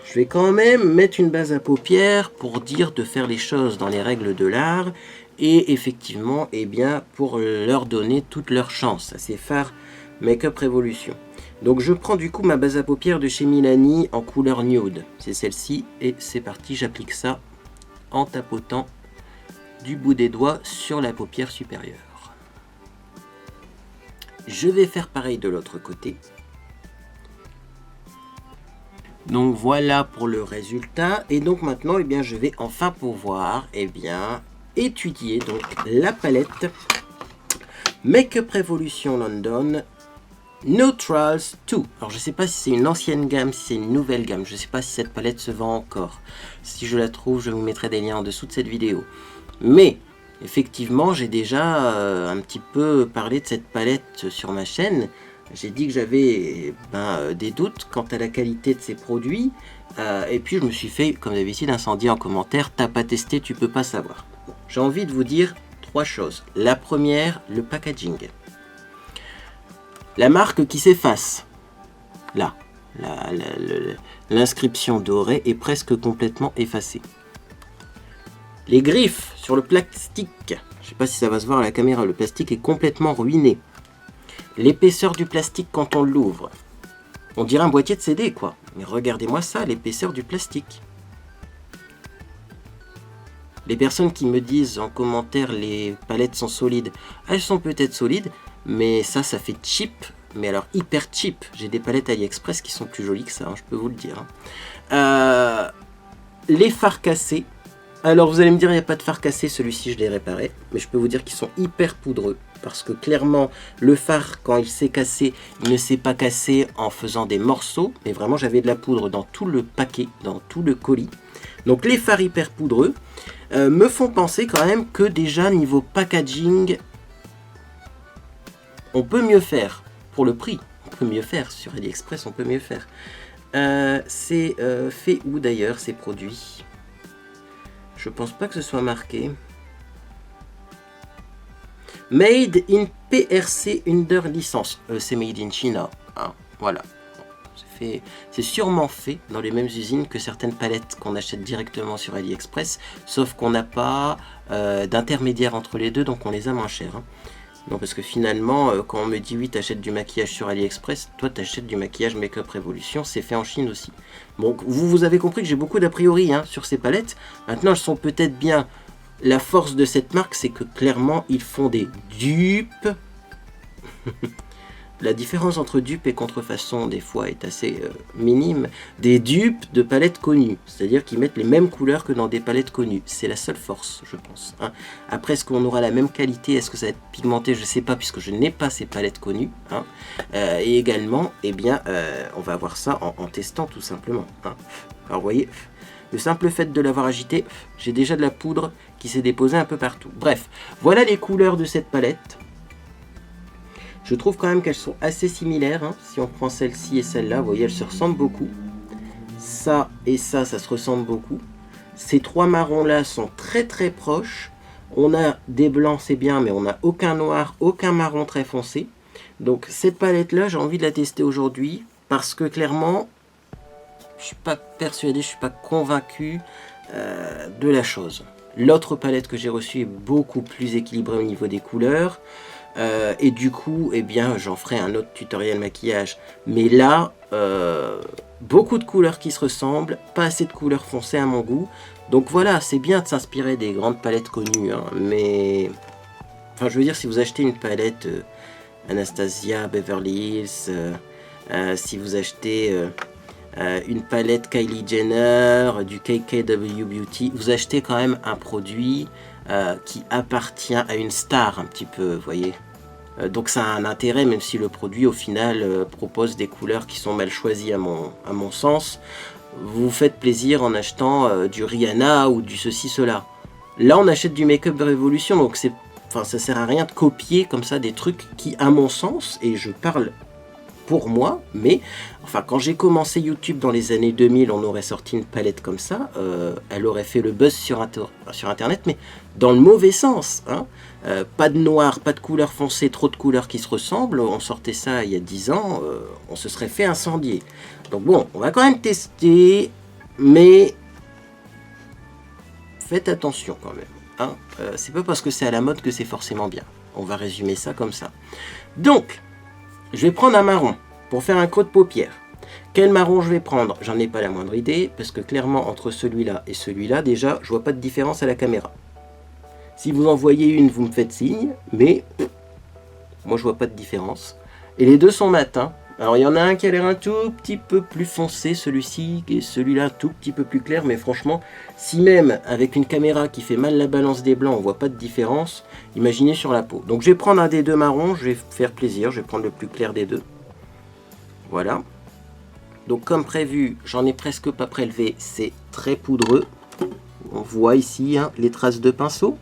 je vais quand même mettre une base à paupières pour dire de faire les choses dans les règles de l'art, et effectivement, eh bien, pour leur donner toute leur chance à ces fards Make-up Revolution. Donc je prends du coup ma base à paupières de chez Milani en couleur nude, c'est celle-ci, et c'est parti, j'applique ça en tapotant du bout des doigts sur la paupière supérieure. Je vais faire pareil de l'autre côté. Donc voilà pour le résultat, et donc maintenant eh bien, je vais enfin pouvoir étudier donc la palette Make-up Revolution London Neutrals 2. Alors je ne sais pas si c'est une ancienne gamme, si c'est une nouvelle gamme, je ne sais pas si cette palette se vend encore. Si je la trouve, je vous mettrai des liens en dessous de cette vidéo. Mais effectivement, j'ai déjà un petit peu parlé de cette palette sur ma chaîne. J'ai dit que j'avais des doutes quant à la qualité de ces produits. Et puis je me suis fait, comme d'habitude, incendier en commentaire. T'as pas testé, tu peux pas savoir. Bon, j'ai envie de vous dire 3 choses. La première, le packaging. La marque qui s'efface, là, l'inscription dorée est presque complètement effacée. Les griffes sur le plastique, je ne sais pas si ça va se voir à la caméra, le plastique est complètement ruiné. L'épaisseur du plastique quand on l'ouvre, on dirait un boîtier de CD quoi, mais regardez-moi ça, l'épaisseur du plastique. Les personnes qui me disent en commentaire les palettes sont solides, elles sont peut-être solides, mais ça fait cheap, mais alors hyper cheap. J'ai des palettes AliExpress qui sont plus jolies que ça, hein, je peux vous le dire. Les fards cassés. Alors vous allez me dire il n'y a pas de fard cassé, celui-ci je l'ai réparé, mais je peux vous dire qu'ils sont hyper poudreux, parce que clairement le fard quand il s'est cassé, il ne s'est pas cassé en faisant des morceaux, mais vraiment j'avais de la poudre dans tout le paquet, dans tout le colis. Donc les fards hyper poudreux me font penser quand même que déjà niveau packaging, on peut mieux faire, pour le prix, on peut mieux faire, sur AliExpress on peut mieux faire. C'est fait où d'ailleurs ces produits ? Je pense pas que ce soit marqué. Made in PRC under licence. C'est made in China. Hein, voilà. C'est sûrement fait dans les mêmes usines que certaines palettes qu'on achète directement sur AliExpress. Sauf qu'on n'a pas d'intermédiaire entre les deux, donc on les a moins chers. Hein. Non, parce que finalement, quand on me dit oui, t'achètes du maquillage sur AliExpress, toi t'achètes du maquillage Make-up Revolution, c'est fait en Chine aussi. Donc vous avez compris que j'ai beaucoup d'a priori hein, sur ces palettes. Maintenant, elles sont peut-être bien. La force de cette marque, c'est que clairement, ils font des dupes. La différence entre dupe et contrefaçon, des fois, est assez minime. Des dupes de palettes connues. C'est-à-dire qu'ils mettent les mêmes couleurs que dans des palettes connues. C'est la seule force, je pense. Hein. Après, est-ce qu'on aura la même qualité? Est-ce que ça va être pigmenté? Je ne sais pas, puisque je n'ai pas ces palettes connues. Hein. Et également, eh bien, on va voir ça en testant, tout simplement. Hein. Alors, vous voyez, le simple fait de l'avoir agité, j'ai déjà de la poudre qui s'est déposée un peu partout. Bref, voilà les couleurs de cette palette. Je trouve quand même qu'elles sont assez similaires. Hein. Si on prend celle-ci et celle-là, vous voyez, elles se ressemblent beaucoup. Ça et ça se ressemble beaucoup. Ces trois marrons-là sont très très proches. On a des blancs, c'est bien, mais on n'a aucun noir, aucun marron très foncé. Donc cette palette-là, j'ai envie de la tester aujourd'hui. Parce que clairement, je ne suis pas persuadé, je ne suis pas convaincu de la chose. L'autre palette que j'ai reçue est beaucoup plus équilibrée au niveau des couleurs. Et du coup, eh bien, j'en ferai un autre tutoriel maquillage. Mais là, beaucoup de couleurs qui se ressemblent, pas assez de couleurs foncées à mon goût. Donc voilà, c'est bien de s'inspirer des grandes palettes connues, hein, mais... Enfin, je veux dire, si vous achetez une palette Anastasia, Beverly Hills, si vous achetez une palette Kylie Jenner, du KKW Beauty, vous achetez quand même un produit qui appartient à une star un petit peu, vous voyez. Donc ça a un intérêt, même si le produit au final propose des couleurs qui sont mal choisies à mon sens. Vous vous faites plaisir en achetant du Rihanna ou du ceci cela. Là on achète du Make-up Révolution, donc c'est, enfin, ça sert à rien de copier comme ça des trucs qui, à mon sens, et je parle pour moi, mais enfin quand j'ai commencé YouTube dans les années 2000, on aurait sorti une palette comme ça, elle aurait fait le buzz sur internet, mais dans le mauvais sens, hein. Pas de noir, pas de couleur foncée, trop de couleurs qui se ressemblent, on sortait ça il y a 10 ans, on se serait fait incendier. Donc bon, on va quand même tester, mais faites attention quand même, hein. C'est pas parce que c'est à la mode que c'est forcément bien. On va résumer ça comme ça. Donc, je vais prendre un marron pour faire un creux de paupière. Quel marron je vais prendre? J'en ai pas la moindre idée, parce que clairement, entre celui-là et celui-là, déjà, je vois pas de différence à la caméra. Si vous en voyez une, vous me faites signe, mais moi, je vois pas de différence. Et les deux sont matins. Alors, il y en a un qui a l'air un tout petit peu plus foncé, celui-ci, et celui-là un tout petit peu plus clair, mais franchement, si même avec une caméra qui fait mal la balance des blancs, on voit pas de différence, imaginez sur la peau. Donc, je vais prendre un des deux marrons, je vais faire plaisir, je vais prendre le plus clair des deux. Voilà. Donc, comme prévu, j'en ai presque pas prélevé, c'est très poudreux. On voit ici hein, les traces de pinceau.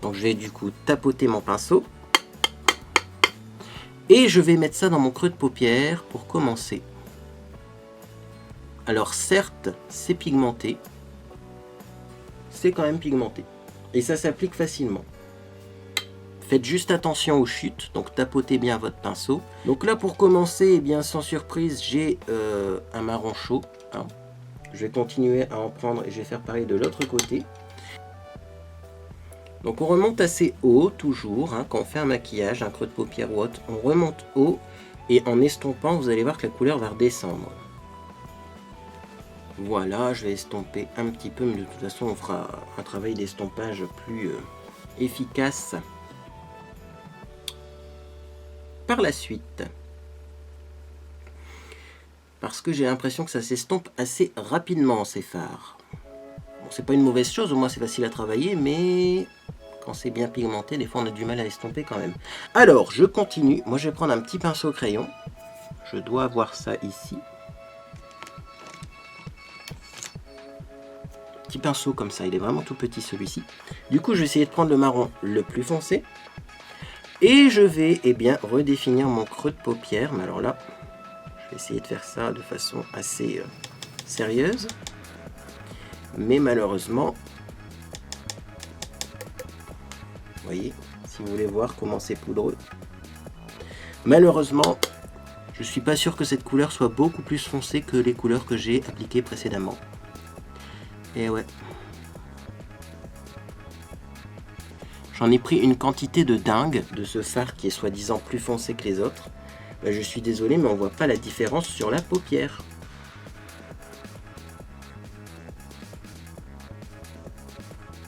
Donc, je vais du coup tapoter mon pinceau. Et je vais mettre ça dans mon creux de paupière pour commencer. Alors certes, c'est pigmenté. C'est quand même pigmenté. Et ça s'applique facilement. Faites juste attention aux chutes, donc tapotez bien votre pinceau. Donc là pour commencer, eh bien, sans surprise, j'ai un marron chaud. Hein. Je vais continuer à en prendre et je vais faire pareil de l'autre côté. Donc on remonte assez haut, toujours, hein, quand on fait un maquillage, un creux de paupière ou autre, on remonte haut, et en estompant, vous allez voir que la couleur va redescendre. Voilà, je vais estomper un petit peu, mais de toute façon on fera un travail d'estompage plus efficace par la suite. Parce que j'ai l'impression que ça s'estompe assez rapidement ces fards. Bon, c'est pas une mauvaise chose, au moins c'est facile à travailler, mais quand c'est bien pigmenté, des fois on a du mal à estomper quand même. Alors, je continue. Moi, je vais prendre un petit pinceau crayon. Je dois avoir ça ici. Petit pinceau comme ça, il est vraiment tout petit celui-ci. Du coup, je vais essayer de prendre le marron le plus foncé. Et je vais, eh bien, redéfinir mon creux de paupière. Mais alors là, je vais essayer de faire ça de façon assez sérieuse. Mais malheureusement, vous voyez, si vous voulez voir comment c'est poudreux. Malheureusement, je suis pas sûr que cette couleur soit beaucoup plus foncée que les couleurs que j'ai appliquées précédemment. Et ouais. J'en ai pris une quantité de dingue de ce fard qui est soi-disant plus foncé que les autres. Ben, je suis désolé, mais on voit pas la différence sur la paupière.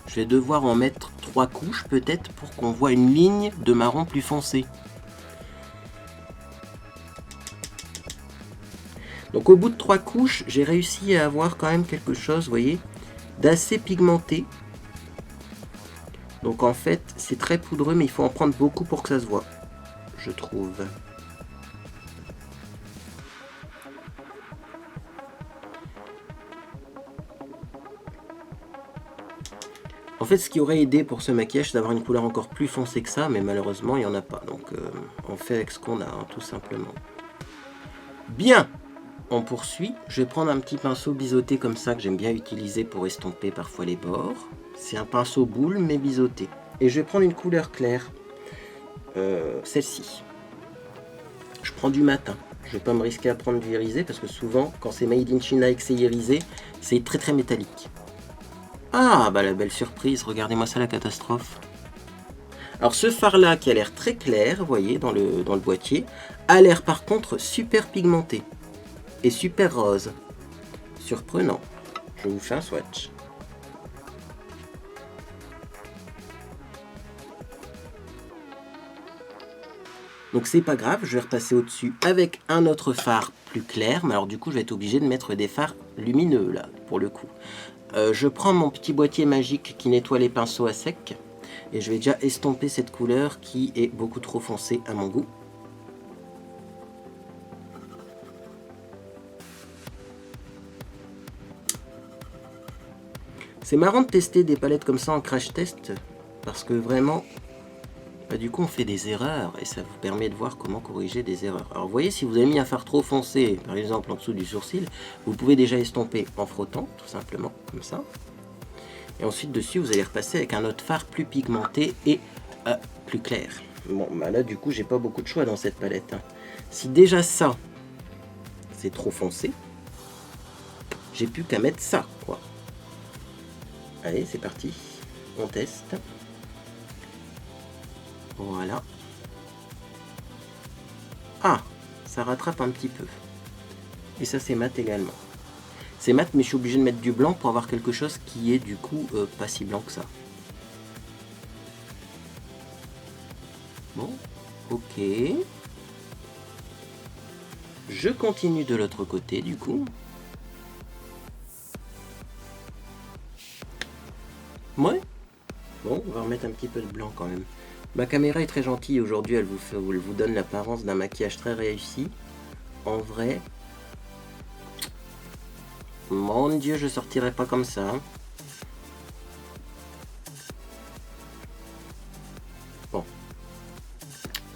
Je vais devoir en mettre 3 couches peut-être pour qu'on voit une ligne de marron plus foncé. Donc au bout de 3 couches, j'ai réussi à avoir quand même quelque chose, vous voyez, d'assez pigmenté. Donc en fait, c'est très poudreux, mais il faut en prendre beaucoup pour que ça se voit, je trouve. En fait, ce qui aurait aidé pour ce maquillage, c'est d'avoir une couleur encore plus foncée que ça, mais malheureusement, il n'y en a pas. Donc on fait avec ce qu'on a, hein, tout simplement. Bien, on poursuit. Je vais prendre un petit pinceau biseauté comme ça, que j'aime bien utiliser pour estomper parfois les bords. C'est un pinceau boule, mais biseauté. Et je vais prendre une couleur claire, celle-ci. Je prends du matin. Je ne vais pas me risquer à prendre du irisé, parce que souvent, quand c'est made in China et que c'est irisé, c'est très très métallique. Ah, bah la belle surprise, regardez-moi ça, la catastrophe. Alors ce phare-là, qui a l'air très clair, vous voyez, dans le boîtier, a l'air par contre super pigmenté et super rose. Surprenant. Je vous fais un swatch. Donc c'est pas grave, je vais repasser au-dessus avec un autre phare plus clair, mais alors du coup je vais être obligé de mettre des phares lumineux là, pour le coup. Je prends mon petit boîtier magique qui nettoie les pinceaux à sec, et je vais déjà estomper cette couleur qui est beaucoup trop foncée à mon goût. C'est marrant de tester des palettes comme ça en crash test, parce que vraiment... Bah, du coup on fait des erreurs et ça vous permet de voir comment corriger des erreurs. Alors vous voyez, si vous avez mis un fard trop foncé, par exemple en dessous du sourcil, vous pouvez déjà estomper en frottant, tout simplement, comme ça. Et ensuite dessus vous allez repasser avec un autre fard plus pigmenté et plus clair. Bon bah là du coup j'ai pas beaucoup de choix dans cette palette. Hein. Si déjà ça, c'est trop foncé, j'ai plus qu'à mettre ça, quoi. Allez, c'est parti, on teste. Voilà. Ah, ça rattrape un petit peu. Et ça c'est mat également. C'est mat mais je suis obligé de mettre du blanc pour avoir quelque chose qui est du coup pas si blanc que ça. Bon, ok. Je continue de l'autre côté du coup. Ouais. Bon, on va remettre un petit peu de blanc quand même. Ma caméra est très gentille aujourd'hui, elle vous donne l'apparence d'un maquillage très réussi. En vrai, mon Dieu, je sortirai pas comme ça. Bon,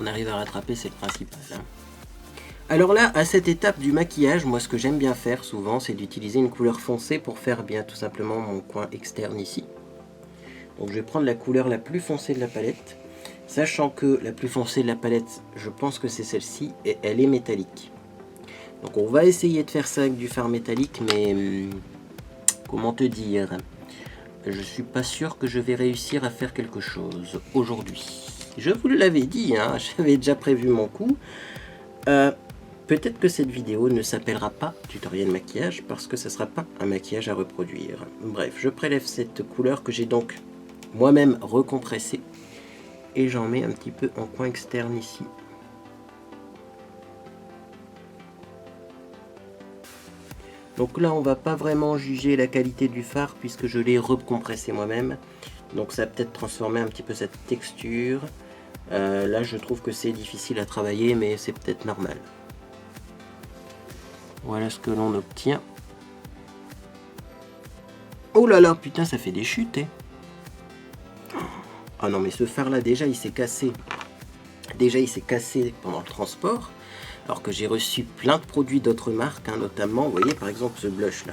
on arrive à rattraper, c'est le principal. Hein. Alors là, à cette étape du maquillage, moi ce que j'aime bien faire souvent, c'est d'utiliser une couleur foncée pour faire bien tout simplement mon coin externe ici. Donc je vais prendre la couleur la plus foncée de la palette. Sachant que la plus foncée de la palette, je pense que c'est celle-ci, et elle est métallique. Donc on va essayer de faire ça avec du fard métallique, mais comment te dire, je suis pas sûr que je vais réussir à faire quelque chose aujourd'hui. Je vous l'avais dit, hein, j'avais déjà prévu mon coup. Peut-être que cette vidéo ne s'appellera pas tutoriel maquillage, parce que ce ne sera pas un maquillage à reproduire. Bref, je prélève cette couleur que j'ai donc moi-même recompressée. Et j'en mets un petit peu en coin externe ici. Donc là on va pas vraiment juger la qualité du fard puisque je l'ai recompressé moi-même. Donc ça va peut-être transformer un petit peu cette texture. Là je trouve que c'est difficile à travailler mais c'est peut-être normal. Voilà ce que l'on obtient. Oh là là, putain ça fait des chutes hein. Ah non mais ce phare là déjà il s'est cassé. Déjà il s'est cassé pendant le transport. Alors que j'ai reçu plein de produits d'autres marques, hein, notamment, vous voyez par exemple ce blush là.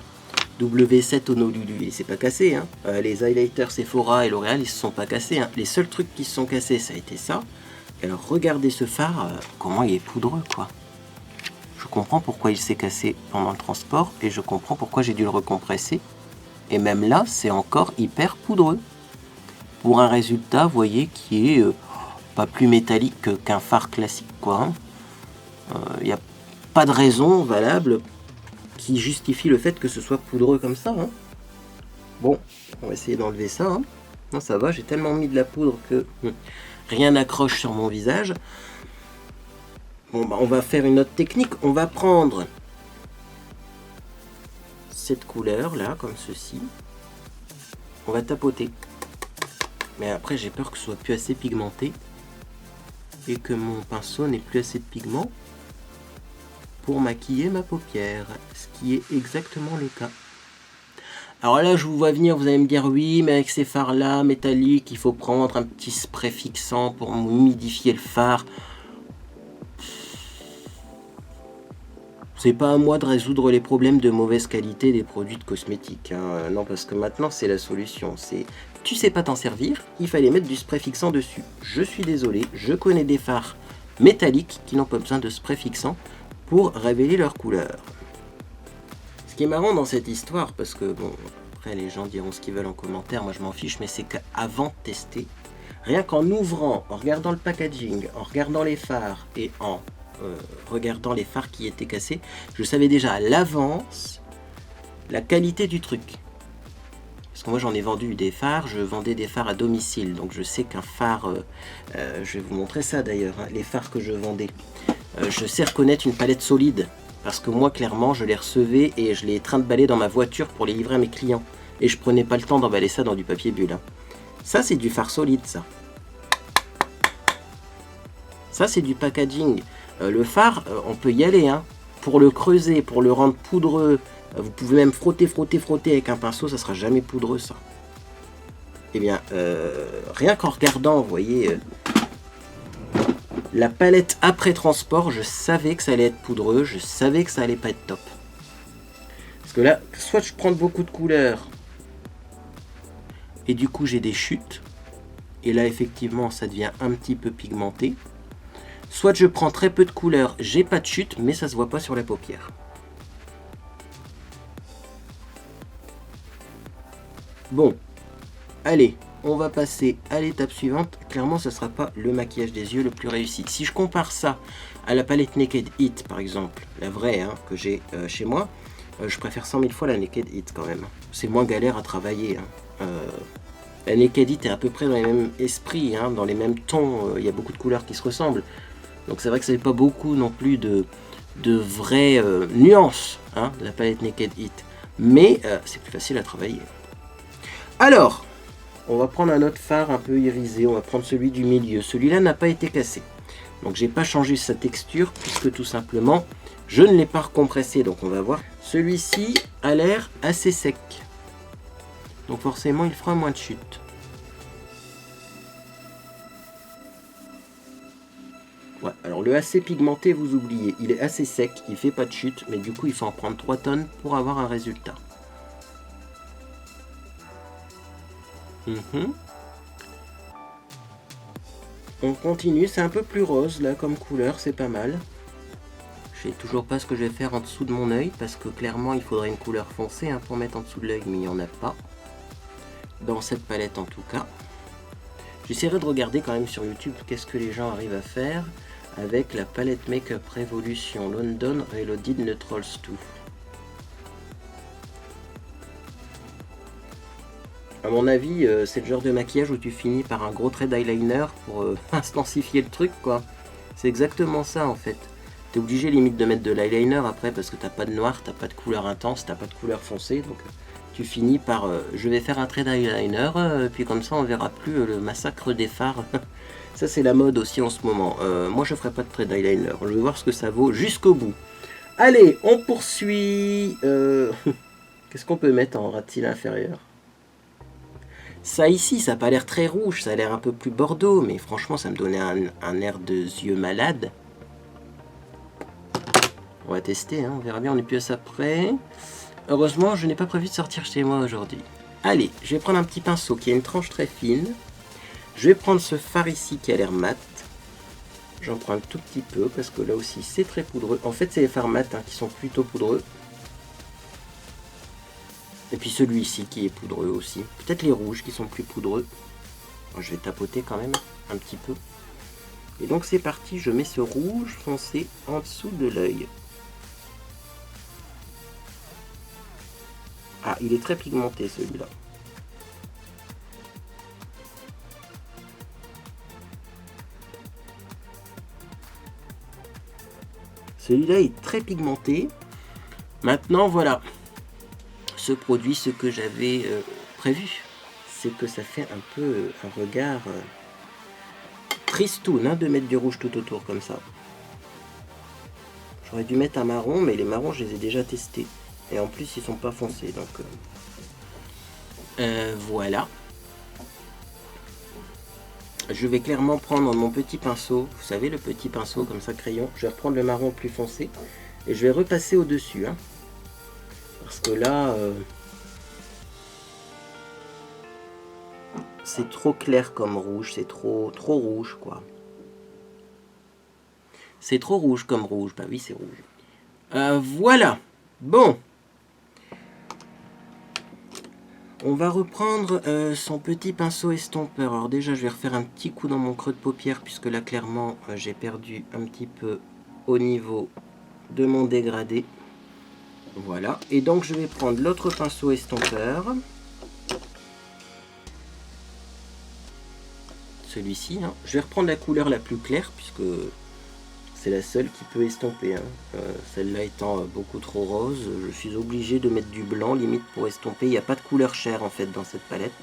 W7 Honolulu, il s'est pas cassé. Hein. Les highlighters Sephora et L'Oréal ils se sont pas cassés. Hein. Les seuls trucs qui se sont cassés ça a été ça. Et alors regardez ce phare, comment il est poudreux quoi. Je comprends pourquoi il s'est cassé pendant le transport et je comprends pourquoi j'ai dû le recompresser. Et même là c'est encore hyper poudreux. Pour un résultat, vous voyez, qui est pas plus métallique qu'un phare classique, quoi. Il n'y a pas de raison valable qui justifie le fait que ce soit poudreux comme ça. Hein. Bon, on va essayer d'enlever ça. Hein. Non, ça va, j'ai tellement mis de la poudre que rien n'accroche sur mon visage. Bon, bah, on va faire une autre technique. On va prendre cette couleur là, comme ceci. On va tapoter. Mais après j'ai peur que ce soit plus assez pigmenté et que mon pinceau n'ait plus assez de pigment pour maquiller ma paupière, ce qui est exactement le cas. Alors là je vous vois venir, vous allez me dire oui mais avec ces fards là métalliques il faut prendre un petit spray fixant pour humidifier le fard. C'est pas à moi de résoudre les problèmes de mauvaise qualité des produits de cosmétiques. Hein. Non, parce que maintenant, c'est la solution. C'est tu sais pas t'en servir, il fallait mettre du spray fixant dessus. Je suis désolé, je connais des fards métalliques qui n'ont pas besoin de spray fixant pour révéler leur couleur. Ce qui est marrant dans cette histoire, parce que bon, Après, les gens diront ce qu'ils veulent en commentaire, moi je m'en fiche, mais c'est qu'avant de tester, rien qu'en ouvrant, en regardant le packaging, en regardant les phares et en regardant les phares qui étaient cassés, je savais déjà à l'avance la qualité du truc. Parce que moi j'en ai vendu des phares, je vendais des phares à domicile, donc je sais qu'un phare, je vais vous montrer ça d'ailleurs, hein, les phares que je vendais, je sais reconnaître une palette solide, parce que moi clairement je les recevais et je les trimbalais dans ma voiture pour les livrer à mes clients, et je prenais pas le temps d'emballer ça dans du papier bulle. Hein. Ça c'est du phare solide ça. Ça c'est du packaging. Le phare, on peut y aller, hein, pour le creuser, pour le rendre poudreux. Vous pouvez même frotter avec un pinceau, ça sera jamais poudreux ça. Eh bien, rien qu'en regardant, vous voyez, la palette après transport, je savais que ça allait être poudreux, je savais que ça allait pas être top. Parce que là, soit je prends beaucoup de couleurs, et du coup j'ai des chutes, et là effectivement ça devient un petit peu pigmenté. Soit je prends très peu de couleurs, j'ai pas de chute, mais ça se voit pas sur la paupière. Bon, allez, on va passer à l'étape suivante. Clairement, ce ne sera pas le maquillage des yeux le plus réussi. Si je compare ça à la palette Naked Heat, par exemple, la vraie hein, que j'ai chez moi, je préfère 100 000 fois la Naked Heat quand même. C'est moins galère à travailler. Hein. La Naked Heat est à peu près dans les mêmes esprits, hein, dans les mêmes tons. Il y a beaucoup de couleurs qui se ressemblent. Donc c'est vrai que ça n'est pas beaucoup non plus de vraies nuances, hein, la palette Naked Heat. Mais c'est plus facile à travailler. Alors, on va prendre un autre phare un peu irisé, on va prendre celui du milieu. Celui-là n'a pas été cassé. Donc j'ai pas changé sa texture puisque tout simplement, je ne l'ai pas recompressé. Donc on va voir. Celui-ci a l'air assez sec. Donc forcément, il fera moins de chute. Ouais, alors le assez pigmenté, vous oubliez. Il est assez sec, il fait pas de chute, mais du coup, il faut en prendre 3 tonnes pour avoir un résultat. On continue, c'est un peu plus rose là comme couleur, c'est pas mal. Je sais toujours pas ce que je vais faire en dessous de mon œil parce que clairement il faudrait une couleur foncée hein, pour mettre en dessous de l'œil, mais il n'y en a pas. Dans cette palette en tout cas. J'essaierai de regarder quand même sur YouTube qu'est-ce que les gens arrivent à faire avec la palette Makeup Revolution London Reloaded Neutrals 2. À mon avis, c'est le genre de maquillage où tu finis par un gros trait d'eyeliner pour intensifier le truc, quoi. C'est exactement ça, en fait. T'es obligé limite de mettre de l'eyeliner après parce que t'as pas de noir, t'as pas de couleur intense, t'as pas de couleur foncée, donc tu finis par je vais faire un trait d'eyeliner, puis comme ça on verra plus le massacre des fards. Ça c'est la mode aussi en ce moment. Moi je ferai pas de trait d'eyeliner, je vais voir ce que ça vaut jusqu'au bout. Allez, on poursuit. Qu'est-ce qu'on peut mettre en ras-de-cils inférieur? Ça ici, ça n'a pas l'air très rouge, ça a l'air un peu plus bordeaux, mais franchement, ça me donnait un air de yeux malade. On va tester, hein, on verra bien, on est plus à ça près. Heureusement, je n'ai pas prévu de sortir chez moi aujourd'hui. Allez, je vais prendre un petit pinceau qui a une tranche très fine. Je vais prendre ce fard ici qui a l'air mat. J'en prends un tout petit peu, parce que là aussi, c'est très poudreux. En fait, c'est les fards mat hein, qui sont plutôt poudreux. Et puis celui-ci qui est poudreux aussi. Peut-être les rouges qui sont plus poudreux. Alors, je vais tapoter quand même un petit peu. Et donc c'est parti, je mets ce rouge foncé en dessous de l'œil. Ah, il est très pigmenté celui-là. Celui-là est très pigmenté. Maintenant, voilà. Ce produit, ce que j'avais prévu, c'est que ça fait un peu un regard tristoun hein, de mettre du rouge tout autour comme ça. J'aurais dû mettre un marron, mais les marrons, je les ai déjà testés. Et en plus, ils sont pas foncés, donc voilà. Je vais clairement prendre mon petit pinceau, vous savez, le petit pinceau comme ça, crayon. Je vais reprendre le marron plus foncé et je vais repasser au-dessus. Hein. Parce que là, c'est trop clair comme rouge, c'est trop rouge, quoi. C'est trop rouge comme rouge, bah oui, c'est rouge. Voilà, bon. On va reprendre son petit pinceau estompeur. Alors déjà, je vais refaire un petit coup dans mon creux de paupière, puisque là, clairement, j'ai perdu un petit peu au niveau de mon dégradé. Voilà. Et donc, je vais prendre l'autre pinceau estompeur. Celui-ci. Hein. Je vais reprendre la couleur la plus claire, puisque c'est la seule qui peut estomper. Hein. Celle-là étant beaucoup trop rose, je suis obligé de mettre du blanc, limite, pour estomper. Il n'y a pas de couleur chère, en fait, dans cette palette.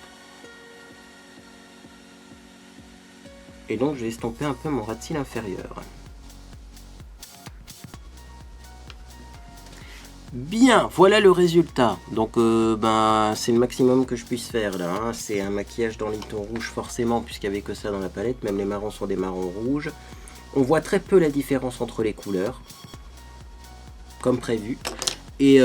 Et donc, je vais estomper un peu mon ras de cils inférieur. Bien, voilà le résultat. Donc, c'est le maximum que je puisse faire, là. Hein. C'est un maquillage dans les tons rouges, forcément, puisqu'il n'y avait que ça dans la palette. Même les marrons sont des marrons rouges. On voit très peu la différence entre les couleurs, comme prévu. Et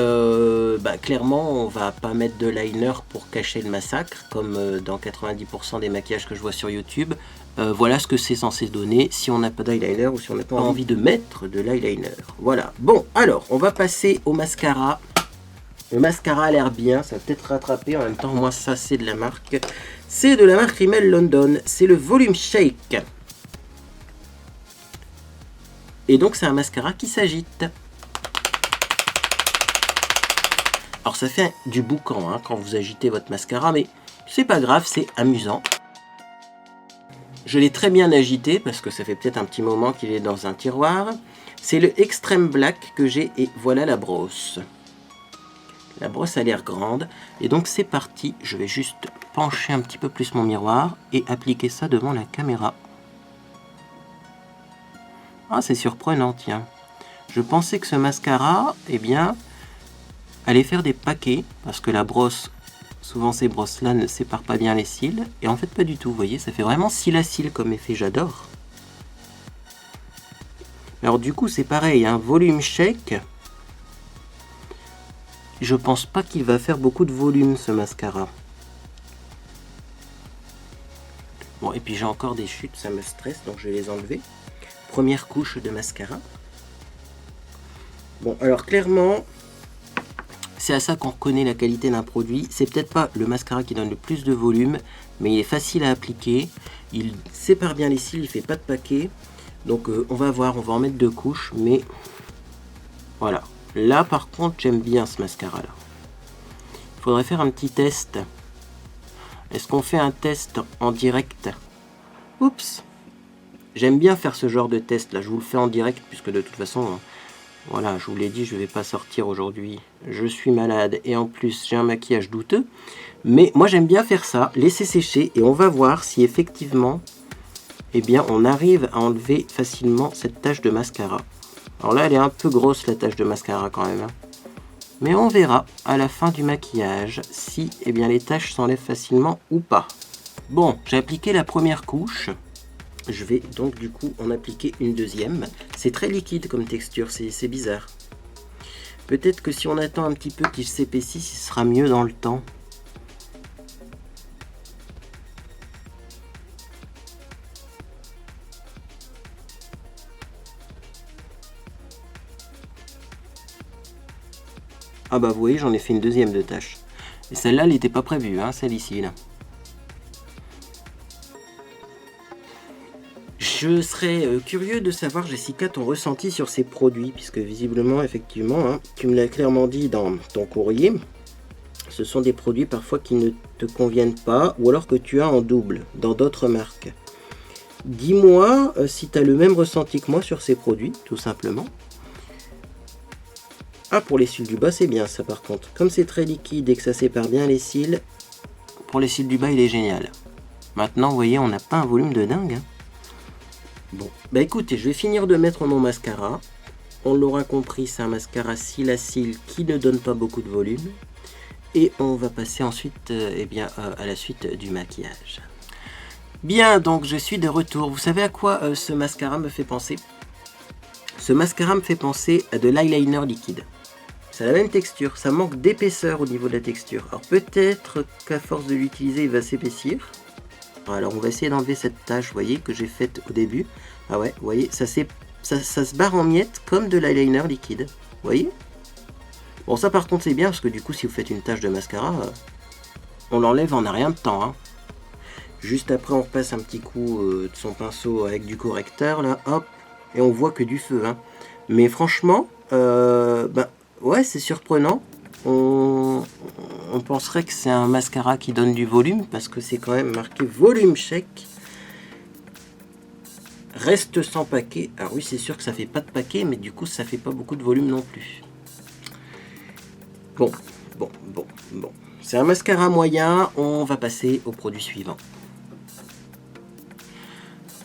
clairement, on va pas mettre de liner pour cacher le massacre, comme dans 90% des maquillages que je vois sur YouTube. Voilà ce que c'est censé donner si on n'a pas d'eyeliner ou si on n'a pas envie de mettre de l'eyeliner. Voilà. Bon, alors, on va passer au mascara. Le mascara a l'air bien, ça va peut-être rattraper. En même temps, moi, ça, c'est de la marque. C'est de la marque Rimmel London. C'est le Volume Shake. Et donc, c'est un mascara qui s'agite. Alors, ça fait du boucan hein, quand vous agitez votre mascara, mais c'est pas grave, c'est amusant. Je l'ai très bien agité parce que ça fait peut-être un petit moment qu'il est dans un tiroir. C'est le Extreme Black que j'ai et voilà la brosse. La brosse a l'air grande et donc c'est parti. Je vais juste pencher un petit peu plus mon miroir et appliquer ça devant la caméra. Ah, c'est surprenant, tiens. Je pensais que ce mascara, eh bien, allait faire des paquets, parce que la brosse, souvent ces brosses-là ne séparent pas bien les cils, et en fait pas du tout, vous voyez, ça fait vraiment cils à cils comme effet, j'adore. Alors du coup, c'est pareil, un volume shake. Je pense pas qu'il va faire beaucoup de volume, ce mascara. Bon, et puis j'ai encore des chutes, ça me stresse, donc je vais les enlever. Première couche de mascara. Bon, alors clairement, c'est à ça qu'on reconnaît la qualité d'un produit. C'est peut-être pas le mascara qui donne le plus de volume, mais il est facile à appliquer. Il sépare bien les cils, il fait pas de paquet. Donc on va voir, on va en mettre 2 couches, mais voilà. Là par contre, j'aime bien ce mascara là. Il faudrait faire un petit test. Est-ce qu'on fait un test en direct? Oups! J'aime bien faire ce genre de test là, je vous le fais en direct puisque de toute façon, voilà, je vous l'ai dit, je ne vais pas sortir aujourd'hui. Je suis malade et en plus j'ai un maquillage douteux. Mais moi j'aime bien faire ça, laisser sécher et on va voir si effectivement, eh bien, on arrive à enlever facilement cette tache de mascara. Alors là elle est un peu grosse la tache de mascara quand même. Hein. Mais on verra à la fin du maquillage si eh bien, les taches s'enlèvent facilement ou pas. Bon, j'ai appliqué la première couche. Je vais donc du coup en appliquer une deuxième. C'est très liquide comme texture, c'est bizarre. Peut-être que si on attend un petit peu qu'il s'épaississe, ce sera mieux dans le temps. Ah bah vous voyez, j'en ai fait une deuxième de tache. Et celle-là, elle n'était pas prévue, hein, celle ici là. Je serais curieux de savoir, Jessica, ton ressenti sur ces produits, puisque visiblement, effectivement, hein, tu me l'as clairement dit dans ton courrier, ce sont des produits parfois qui ne te conviennent pas, ou alors que tu as en double dans d'autres marques. Dis-moi si tu as le même ressenti que moi sur ces produits, tout simplement. Ah, pour les cils du bas, c'est bien ça par contre. Comme c'est très liquide et que ça sépare bien les cils, pour les cils du bas, il est génial. Maintenant, vous voyez, on n'a pas un volume de dingue, hein. Bon, bah écoutez, je vais finir de mettre mon mascara. On l'aura compris, c'est un mascara cils à cils qui ne donne pas beaucoup de volume. Et on va passer ensuite à la suite du maquillage. Bien, donc je suis de retour. Vous savez à quoi ce mascara me fait penser? Ce mascara me fait penser à de l'eyeliner liquide. C'est la même texture, ça manque d'épaisseur au niveau de la texture. Alors peut-être qu'à force de l'utiliser, il va s'épaissir. Alors on va essayer d'enlever cette tache, vous voyez, que j'ai faite au début. Ah ouais, vous voyez, ça se barre en miettes comme de l'eyeliner liquide. Vous voyez? Bon, ça par contre c'est bien, parce que du coup si vous faites une tache de mascara, on l'enlève en un rien de temps. Hein. Juste après, on repasse un petit coup de son pinceau avec du correcteur, là, hop, et on voit que du feu. Hein. Mais franchement, ouais, c'est surprenant. On penserait que c'est un mascara qui donne du volume, parce que c'est quand même marqué volume chèque. Reste sans paquet. Alors oui, c'est sûr que ça fait pas de paquet, mais du coup, ça fait pas beaucoup de volume non plus. Bon. C'est un mascara moyen, on va passer au produit suivant.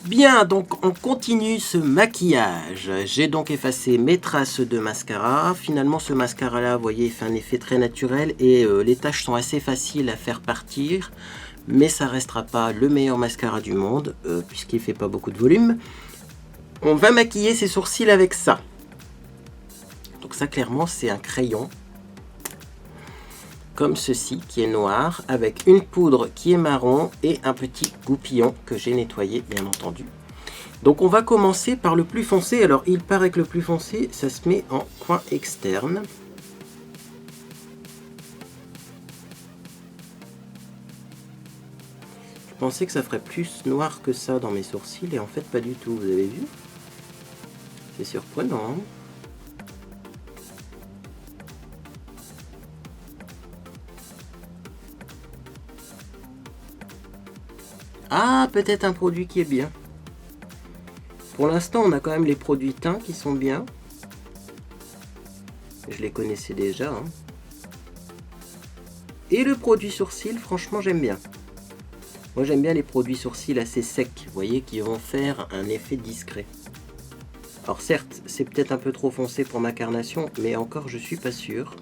Bien, donc on continue ce maquillage. J'ai donc effacé mes traces de mascara. Finalement, ce mascara-là, vous voyez, il fait un effet très naturel et les taches sont assez faciles à faire partir. Mais ça restera pas le meilleur mascara du monde, puisqu'il fait pas beaucoup de volume. On va maquiller ses sourcils avec ça. Donc ça, clairement, c'est un crayon. Comme ceci, qui est noir, avec une poudre qui est marron et un petit goupillon que j'ai nettoyé, bien entendu. Donc on va commencer par le plus foncé. Alors il paraît que le plus foncé, ça se met en coin externe. Je pensais que ça ferait plus noir que ça dans mes sourcils et en fait pas du tout, vous avez vu? C'est surprenant, hein? Ah, peut-être un produit qui est bien. Pour l'instant, on a quand même les produits teints qui sont bien. Je les connaissais déjà. Hein. Et le produit sourcil, franchement, j'aime bien. Moi, j'aime bien les produits sourcils assez secs, vous voyez, qui vont faire un effet discret. Alors certes, c'est peut-être un peu trop foncé pour ma carnation, mais encore, je suis pas sûr.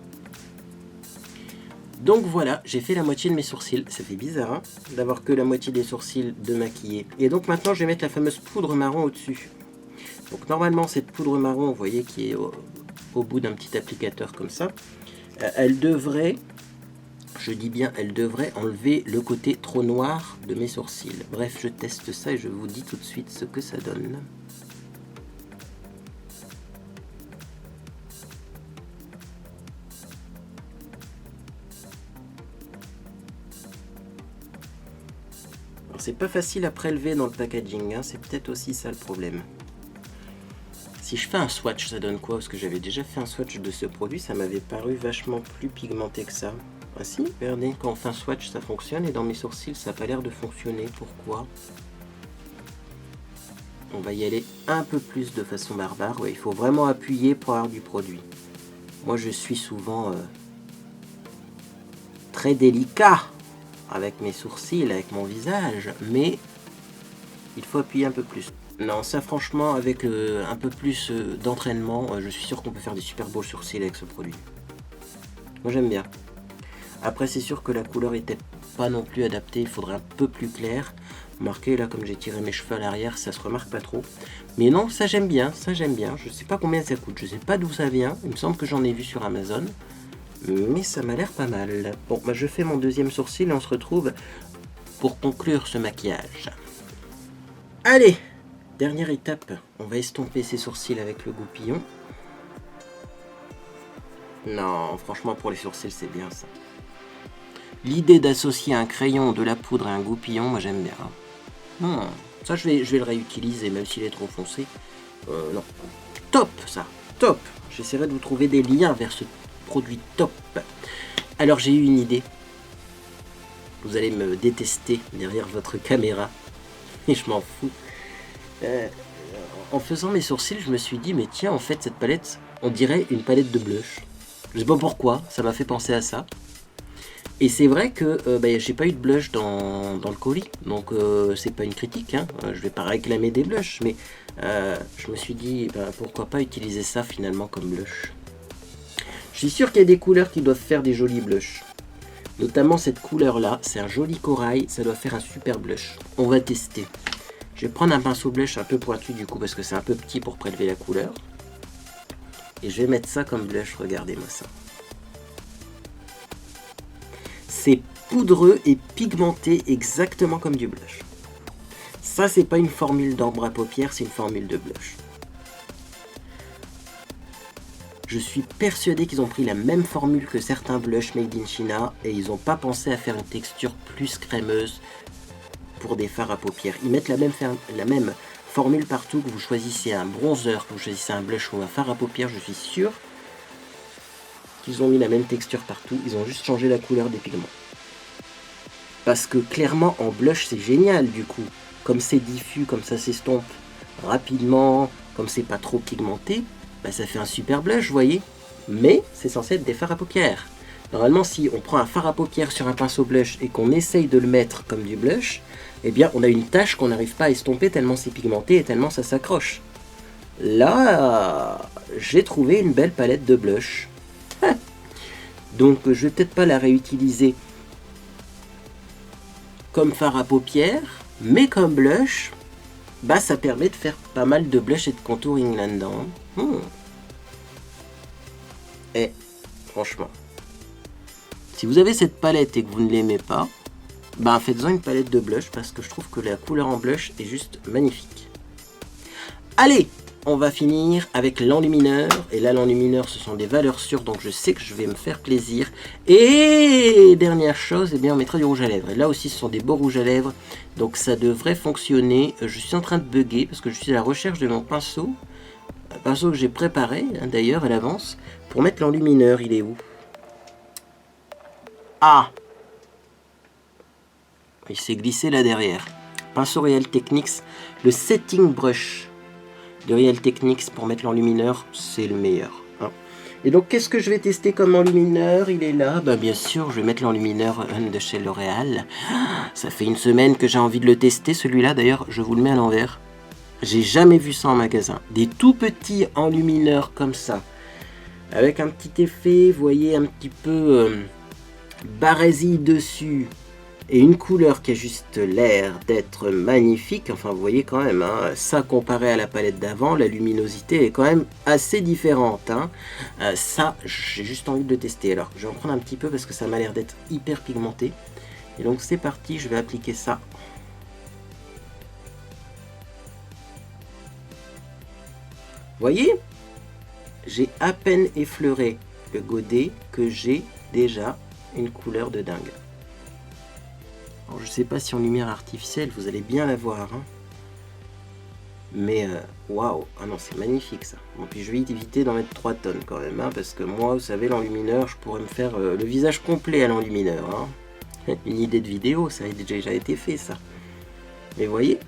Donc voilà, j'ai fait la moitié de mes sourcils. Ça fait bizarre hein, d'avoir que la moitié des sourcils de maquiller. Et donc maintenant, je vais mettre la fameuse poudre marron au-dessus. Donc normalement, cette poudre marron, vous voyez, qui est au bout d'un petit applicateur comme ça, elle devrait, je dis bien, elle devrait enlever le côté trop noir de mes sourcils. Bref, je teste ça et je vous dis tout de suite ce que ça donne. C'est pas facile à prélever dans le packaging, hein, c'est peut-être aussi ça le problème. Si je fais un swatch, ça donne quoi? Parce que j'avais déjà fait un swatch de ce produit, ça m'avait paru vachement plus pigmenté que ça. Ah si, regardez, quand on fait un swatch, ça fonctionne, et dans mes sourcils, ça n'a pas l'air de fonctionner. Pourquoi? On va y aller un peu plus de façon barbare. Ouais, il faut vraiment appuyer pour avoir du produit. Moi, je suis souvent très délicat avec mes sourcils, avec mon visage, mais il faut appuyer un peu plus. Non, ça franchement, avec un peu plus d'entraînement, je suis sûr qu'on peut faire des super beaux sourcils avec ce produit. Moi j'aime bien. Après c'est sûr que la couleur était pas non plus adaptée, il faudrait un peu plus clair. Marqué là, comme j'ai tiré mes cheveux à l'arrière, ça se remarque pas trop. Mais non, ça j'aime bien, ça j'aime bien. Je sais pas combien ça coûte, je sais pas d'où ça vient. Il me semble que j'en ai vu sur Amazon. Mais ça m'a l'air pas mal. Bon, bah je fais mon deuxième sourcil et on se retrouve pour conclure ce maquillage. Allez, dernière étape, on va estomper ses sourcils avec le goupillon. Non, franchement pour les sourcils c'est bien ça. L'idée d'associer un crayon, de la poudre et un goupillon, moi j'aime bien. Ça je vais le réutiliser même s'il est trop foncé. Non, top ça, top. J'essaierai de vous trouver des liens vers ce produit top. Alors j'ai eu une idée. Vous allez me détester derrière votre caméra. Et je m'en fous. En faisant mes sourcils, je me suis dit, mais tiens, en fait, cette palette, on dirait une palette de blush. Je sais pas pourquoi, ça m'a fait penser à ça. Et c'est vrai que j'ai pas eu de blush dans le colis, donc c'est pas une critique, hein. Je vais pas réclamer des blushs, mais je me suis dit, pourquoi pas utiliser ça finalement comme blush. Je suis sûr qu'il y a des couleurs qui doivent faire des jolis blushs. Notamment cette couleur là, c'est un joli corail, ça doit faire un super blush. On va tester. Je vais prendre un pinceau blush un peu pointu du coup parce que c'est un peu petit pour prélever la couleur. Et je vais mettre ça comme blush, regardez-moi ça. C'est poudreux et pigmenté exactement comme du blush. Ça c'est pas une formule d'ombre à paupières, c'est une formule de blush. Je suis persuadé qu'ils ont pris la même formule que certains blushs made in China et ils n'ont pas pensé à faire une texture plus crémeuse pour des fards à paupières. Ils mettent la même formule partout, que vous choisissez un bronzer, que vous choisissez un blush ou un fard à paupières, je suis sûr qu'ils ont mis la même texture partout, ils ont juste changé la couleur des pigments. Parce que clairement en blush c'est génial du coup, comme c'est diffus, comme ça s'estompe rapidement, comme c'est pas trop pigmenté, bah ça fait un super blush, vous voyez. Mais c'est censé être des fards à paupières. Normalement, si on prend un fard à paupières sur un pinceau blush et qu'on essaye de le mettre comme du blush, eh bien on a une tache qu'on n'arrive pas à estomper tellement c'est pigmenté et tellement ça s'accroche. Là, j'ai trouvé une belle palette de blush. Donc je vais peut-être pas la réutiliser comme fard à paupières, mais comme blush, bah ça permet de faire pas mal de blush et de contouring là-dedans. Et franchement, si vous avez cette palette et que vous ne l'aimez pas, bah faites-en une palette de blush parce que je trouve que la couleur en blush est juste magnifique. Allez, on va finir avec l'enlumineur. Et là, l'enlumineur, ce sont des valeurs sûres, donc je sais que je vais me faire plaisir. Et dernière chose, eh bien, on mettra du rouge à lèvres. Et là aussi, ce sont des beaux rouges à lèvres, donc ça devrait fonctionner. Je suis en train de bugger parce que je suis à la recherche de mon pinceau. Un pinceau que j'ai préparé, hein, d'ailleurs, à l'avance, pour mettre l'enlumineur. Il est où? Ah! Il s'est glissé là derrière. Pinceau Real Techniques, le setting brush de Real Techniques pour mettre l'enlumineur, c'est le meilleur. Hein. Et donc, qu'est-ce que je vais tester comme enlumineur? Il est là. Bah, bien sûr, je vais mettre l'enlumineur de chez L'Oréal. Ça fait une semaine que j'ai envie de le tester. Celui-là, d'ailleurs, je vous le mets à l'envers. J'ai jamais vu ça en magasin. Des tout petits enlumineurs comme ça. Avec un petit effet, vous voyez, un petit peu barésie dessus. Et une couleur qui a juste l'air d'être magnifique. Enfin, vous voyez quand même, hein, ça comparé à la palette d'avant, la luminosité est quand même assez différente. Hein. Ça, j'ai juste envie de le tester. Alors, je vais en prendre un petit peu parce que ça m'a l'air d'être hyper pigmenté. Et donc, c'est parti, je vais appliquer ça. Vous voyez, j'ai à peine effleuré le godet que j'ai déjà une couleur de dingue. Alors, je ne sais pas si en lumière artificielle, vous allez bien la voir. Hein. Mais, waouh! Ah non, c'est magnifique ça. Bon, puis je vais éviter d'en mettre 3 tonnes quand même. Hein, parce que moi, vous savez, l'enlumineur, je pourrais me faire le visage complet à l'enlumineur. Hein. Une idée de vidéo, ça a déjà été fait ça. Mais vous voyez?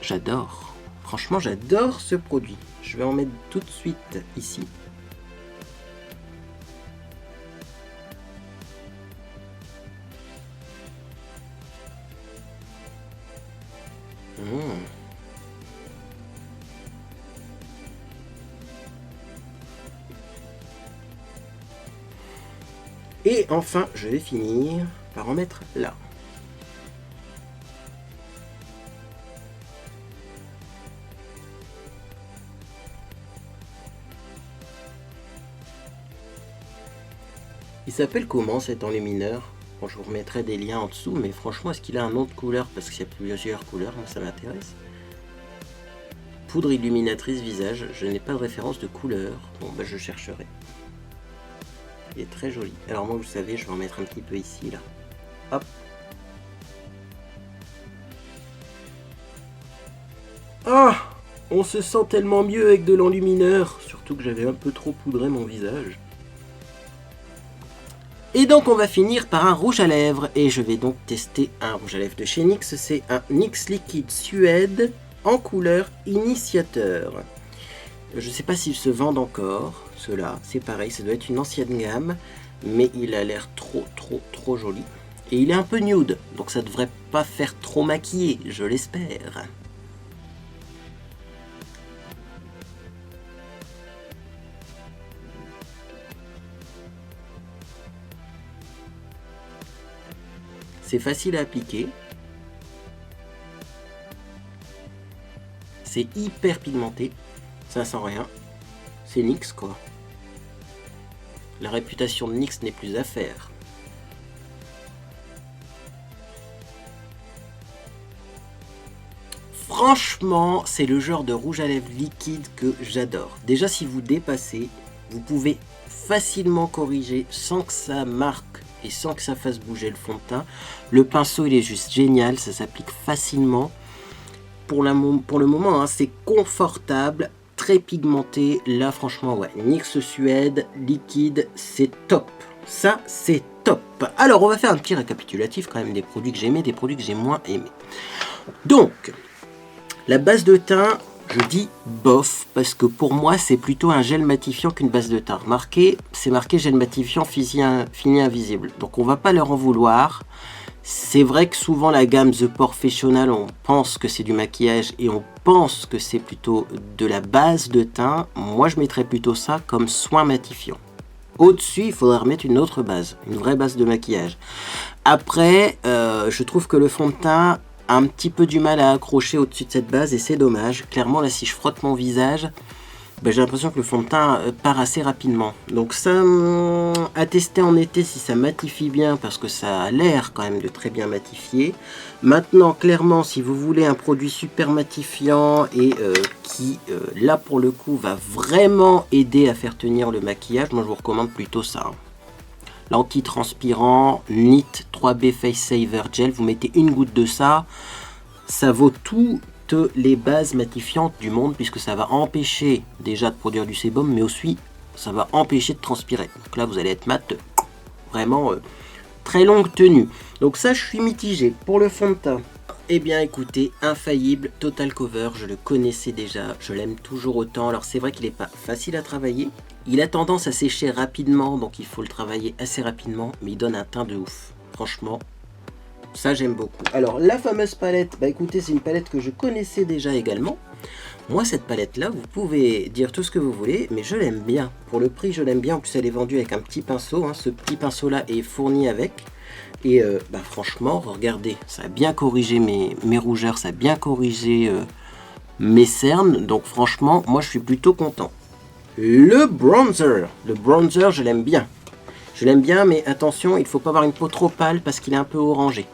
J'adore. Franchement, j'adore ce produit. Je vais en mettre tout de suite ici. Et enfin, je vais finir par en mettre là. Il s'appelle comment cet enlumineur? Bon, je vous remettrai des liens en dessous, mais franchement, est-ce qu'il a un nom de couleur? Parce qu'il y a plusieurs couleurs, moi ça m'intéresse. Poudre illuminatrice visage, je n'ai pas de référence de couleur. Bon, bah je chercherai. Il est très joli. Alors moi, vous savez, je vais en mettre un petit peu ici, là. Hop. Ah! On se sent tellement mieux avec de l'enlumineur. Surtout que j'avais un peu trop poudré mon visage. Et donc on va finir par un rouge à lèvres. Et je vais donc tester un rouge à lèvres de chez NYX. C'est un NYX Liquid Suède en couleur Initiateur. Je ne sais pas s'ils se vendent encore, ceux-là. C'est pareil, ça doit être une ancienne gamme. Mais il a l'air trop joli. Et il est un peu nude. Donc ça devrait pas faire trop maquillé, je l'espère. C'est facile à appliquer. C'est hyper pigmenté. Ça sent rien. C'est NYX quoi. La réputation de NYX n'est plus à faire. Franchement, c'est le genre de rouge à lèvres liquide que j'adore. Déjà, si vous dépassez, vous pouvez facilement corriger sans que ça marque et sans que ça fasse bouger le fond de teint. Le pinceau, il est juste génial, ça s'applique facilement. Pour le moment, hein, c'est confortable, très pigmenté. Là, franchement, ouais, NYX Suède, liquide, c'est top. Ça, c'est top. Alors, on va faire un petit récapitulatif quand même des produits que j'ai aimés, des produits que j'ai moins aimés. Donc, la base de teint, je dis bof, parce que pour moi, c'est plutôt un gel matifiant qu'une base de teint. Remarquez, c'est marqué gel matifiant fini invisible. Donc, on va pas leur en vouloir. C'est vrai que souvent, la gamme The Professional, on pense que c'est du maquillage et on pense que c'est plutôt de la base de teint. Moi, je mettrais plutôt ça comme soin matifiant. Au-dessus, il faudrait remettre une autre base, une vraie base de maquillage. Après, je trouve que le fond de teint a un petit peu du mal à accrocher au-dessus de cette base et c'est dommage. Clairement, là, si je frotte mon visage, j'ai l'impression que le fond de teint part assez rapidement. Donc ça, à tester en été si ça matifie bien, parce que ça a l'air quand même de très bien matifier. Maintenant, clairement, si vous voulez un produit super matifiant et qui, là pour le coup, va vraiment aider à faire tenir le maquillage, moi je vous recommande plutôt ça. L'anti-transpirant NIT 3B Face Saver Gel, vous mettez une goutte de ça, ça vaut toutes les bases matifiantes du monde, puisque ça va empêcher déjà de produire du sébum, mais aussi ça va empêcher de transpirer. Donc là vous allez être mat, vraiment très longue tenue. Donc ça, je suis mitigé. Pour le fond de teint, eh bien écoutez, infaillible, Total Cover, je le connaissais déjà, je l'aime toujours autant. Alors c'est vrai qu'il n'est pas facile à travailler, il a tendance à sécher rapidement, donc il faut le travailler assez rapidement, mais il donne un teint de ouf. Franchement, ça j'aime beaucoup. Alors la fameuse palette, écoutez, c'est une palette que je connaissais déjà également. Moi cette palette là, vous pouvez dire tout ce que vous voulez, mais je l'aime bien. Pour le prix, je l'aime bien. En plus elle est vendue avec un petit pinceau, hein. Ce petit pinceau là est fourni avec. Et franchement, regardez, ça a bien corrigé mes rougeurs, ça a bien corrigé mes cernes. Donc franchement, moi je suis plutôt content. Le bronzer, je l'aime bien. Je l'aime bien, mais attention, il ne faut pas avoir une peau trop pâle parce qu'il est un peu orangé.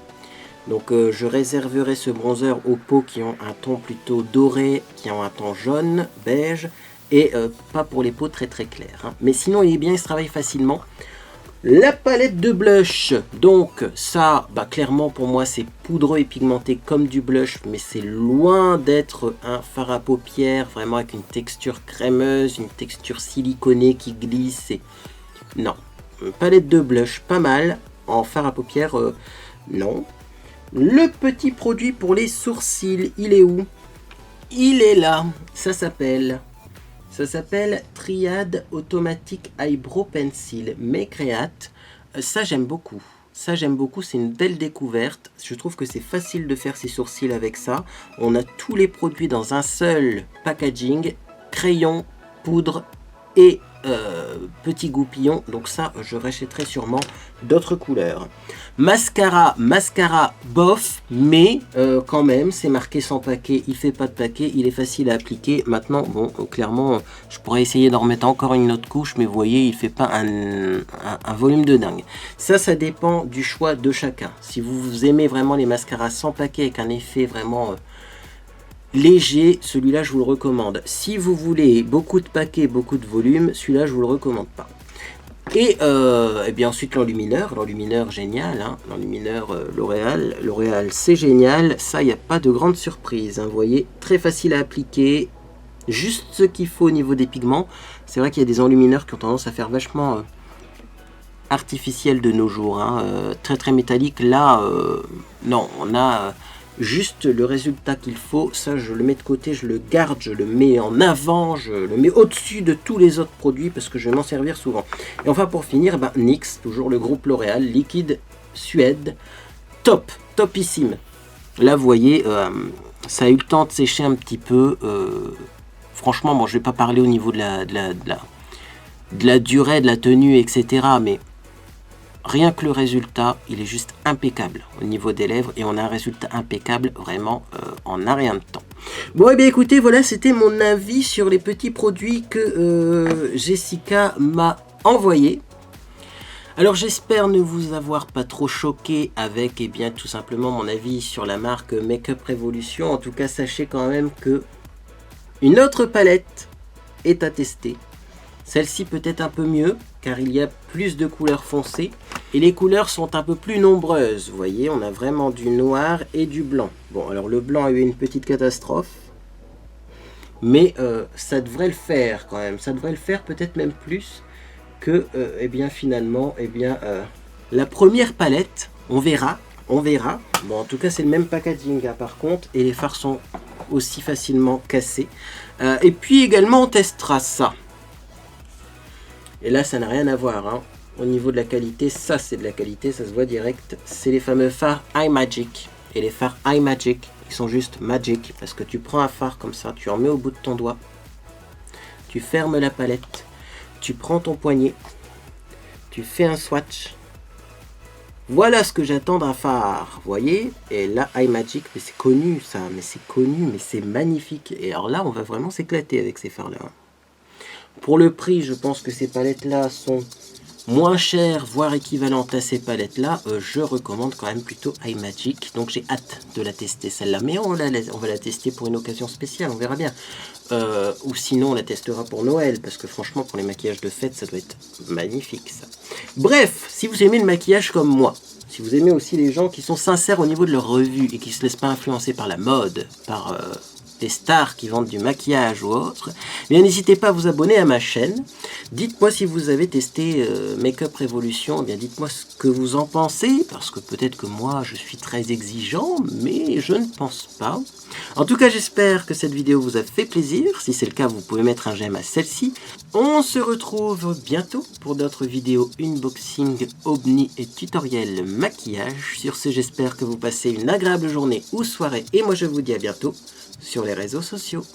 Donc je réserverai ce bronzer aux peaux qui ont un ton plutôt doré, qui ont un ton jaune, beige, et pas pour les peaux très très claires, hein. Mais sinon il est bien, il se travaille facilement. La palette de blush, donc ça, clairement pour moi c'est poudreux et pigmenté comme du blush, mais c'est loin d'être un fard à paupières, vraiment avec une texture crémeuse, une texture siliconée qui glisse. Non, palette de blush pas mal, en fard à paupières, non. Le petit produit pour les sourcils, il est où? Il est là, ça s'appelle Triade Automatic Eyebrow Pencil Mecreate. Ça j'aime beaucoup. Ça j'aime beaucoup, c'est une belle découverte. Je trouve que c'est facile de faire ses sourcils avec ça. On a tous les produits dans un seul packaging. Crayon, poudre et petit goupillon. Donc ça, je rachèterai sûrement d'autres couleurs. Mascara bof, mais quand même, c'est marqué sans paquet. Il fait pas de paquet, il est facile à appliquer. Maintenant, bon, clairement, je pourrais essayer d'en remettre encore une autre couche, mais vous voyez, il fait pas un volume de dingue. Ça dépend du choix de chacun. Si vous aimez vraiment les mascaras sans paquet avec un effet vraiment léger, celui-là je vous le recommande. Si vous voulez beaucoup de paquets, beaucoup de volume, celui-là je vous le recommande pas. Et bien ensuite l'enlumineur génial, hein. L'enlumineur L'Oréal c'est génial, ça il n'y a pas de grande surprise, hein. Vous voyez, très facile à appliquer, juste ce qu'il faut au niveau des pigments. C'est vrai qu'il y a des enlumineurs qui ont tendance à faire vachement artificiel de nos jours, hein. Très très métallique. Là non, on a juste le résultat qu'il faut. Ça je le mets de côté, je le garde, je le mets en avant, je le mets au-dessus de tous les autres produits parce que je vais m'en servir souvent. Et enfin pour finir, NYX, toujours le groupe L'Oréal, liquide Suède, topissime. Là vous voyez, ça a eu le temps de sécher un petit peu. Franchement, bon, je vais pas parler au niveau de la durée, de la tenue, etc. Mais rien que le résultat, il est juste impeccable au niveau des lèvres et on a un résultat impeccable vraiment en un rien de temps. Bon, et bien écoutez, voilà, c'était mon avis sur les petits produits que Jessica m'a envoyés. Alors j'espère ne vous avoir pas trop choqué avec tout simplement mon avis sur la marque Makeup Revolution. En tout cas, sachez quand même que une autre palette est à tester. Celle-ci peut être un peu mieux car il y a plus de couleurs foncées et les couleurs sont un peu plus nombreuses. Vous voyez, on a vraiment du noir et du blanc. Bon, alors le blanc a eu une petite catastrophe, mais ça devrait le faire quand même. Ça devrait le faire peut-être même plus que finalement la première palette. On verra. Bon, en tout cas, c'est le même packaging hein, par contre, et les fards sont aussi facilement cassés. Et puis également, on testera ça. Et là, ça n'a rien à voir. Hein. Au niveau de la qualité, ça c'est de la qualité, ça se voit direct. C'est les fameux fards iMagic. Et les fards iMagic, ils sont juste magic. Parce que tu prends un fard comme ça, tu en mets au bout de ton doigt. Tu fermes la palette. Tu prends ton poignet. Tu fais un swatch. Voilà ce que j'attends d'un phare. Vous voyez? Et là, iMagic, mais c'est connu ça. Mais c'est connu, mais c'est magnifique. Et alors là, on va vraiment s'éclater avec ces fards-là. Pour le prix, je pense que ces palettes-là sont moins chères, voire équivalentes à ces palettes-là. Je recommande quand même plutôt iMagic. Donc j'ai hâte de la tester celle-là. Mais on va la tester pour une occasion spéciale, on verra bien. Ou sinon on la testera pour Noël. Parce que franchement, pour les maquillages de fête, ça doit être magnifique ça. Bref, si vous aimez le maquillage comme moi, si vous aimez aussi les gens qui sont sincères au niveau de leur revue et qui ne se laissent pas influencer par la mode, par des stars qui vendent du maquillage ou autre, bien n'hésitez pas à vous abonner à ma chaîne. Dites-moi si vous avez testé Makeup Revolution, bien dites-moi ce que vous en pensez, parce que peut-être que moi je suis très exigeant, mais je ne pense pas. En tout cas, j'espère que cette vidéo vous a fait plaisir. Si c'est le cas, vous pouvez mettre un j'aime à celle-ci. On se retrouve bientôt pour d'autres vidéos unboxing, ovni et tutoriel maquillage. Sur ce, j'espère que vous passez une agréable journée ou soirée. Et moi, je vous dis à bientôt sur les réseaux sociaux.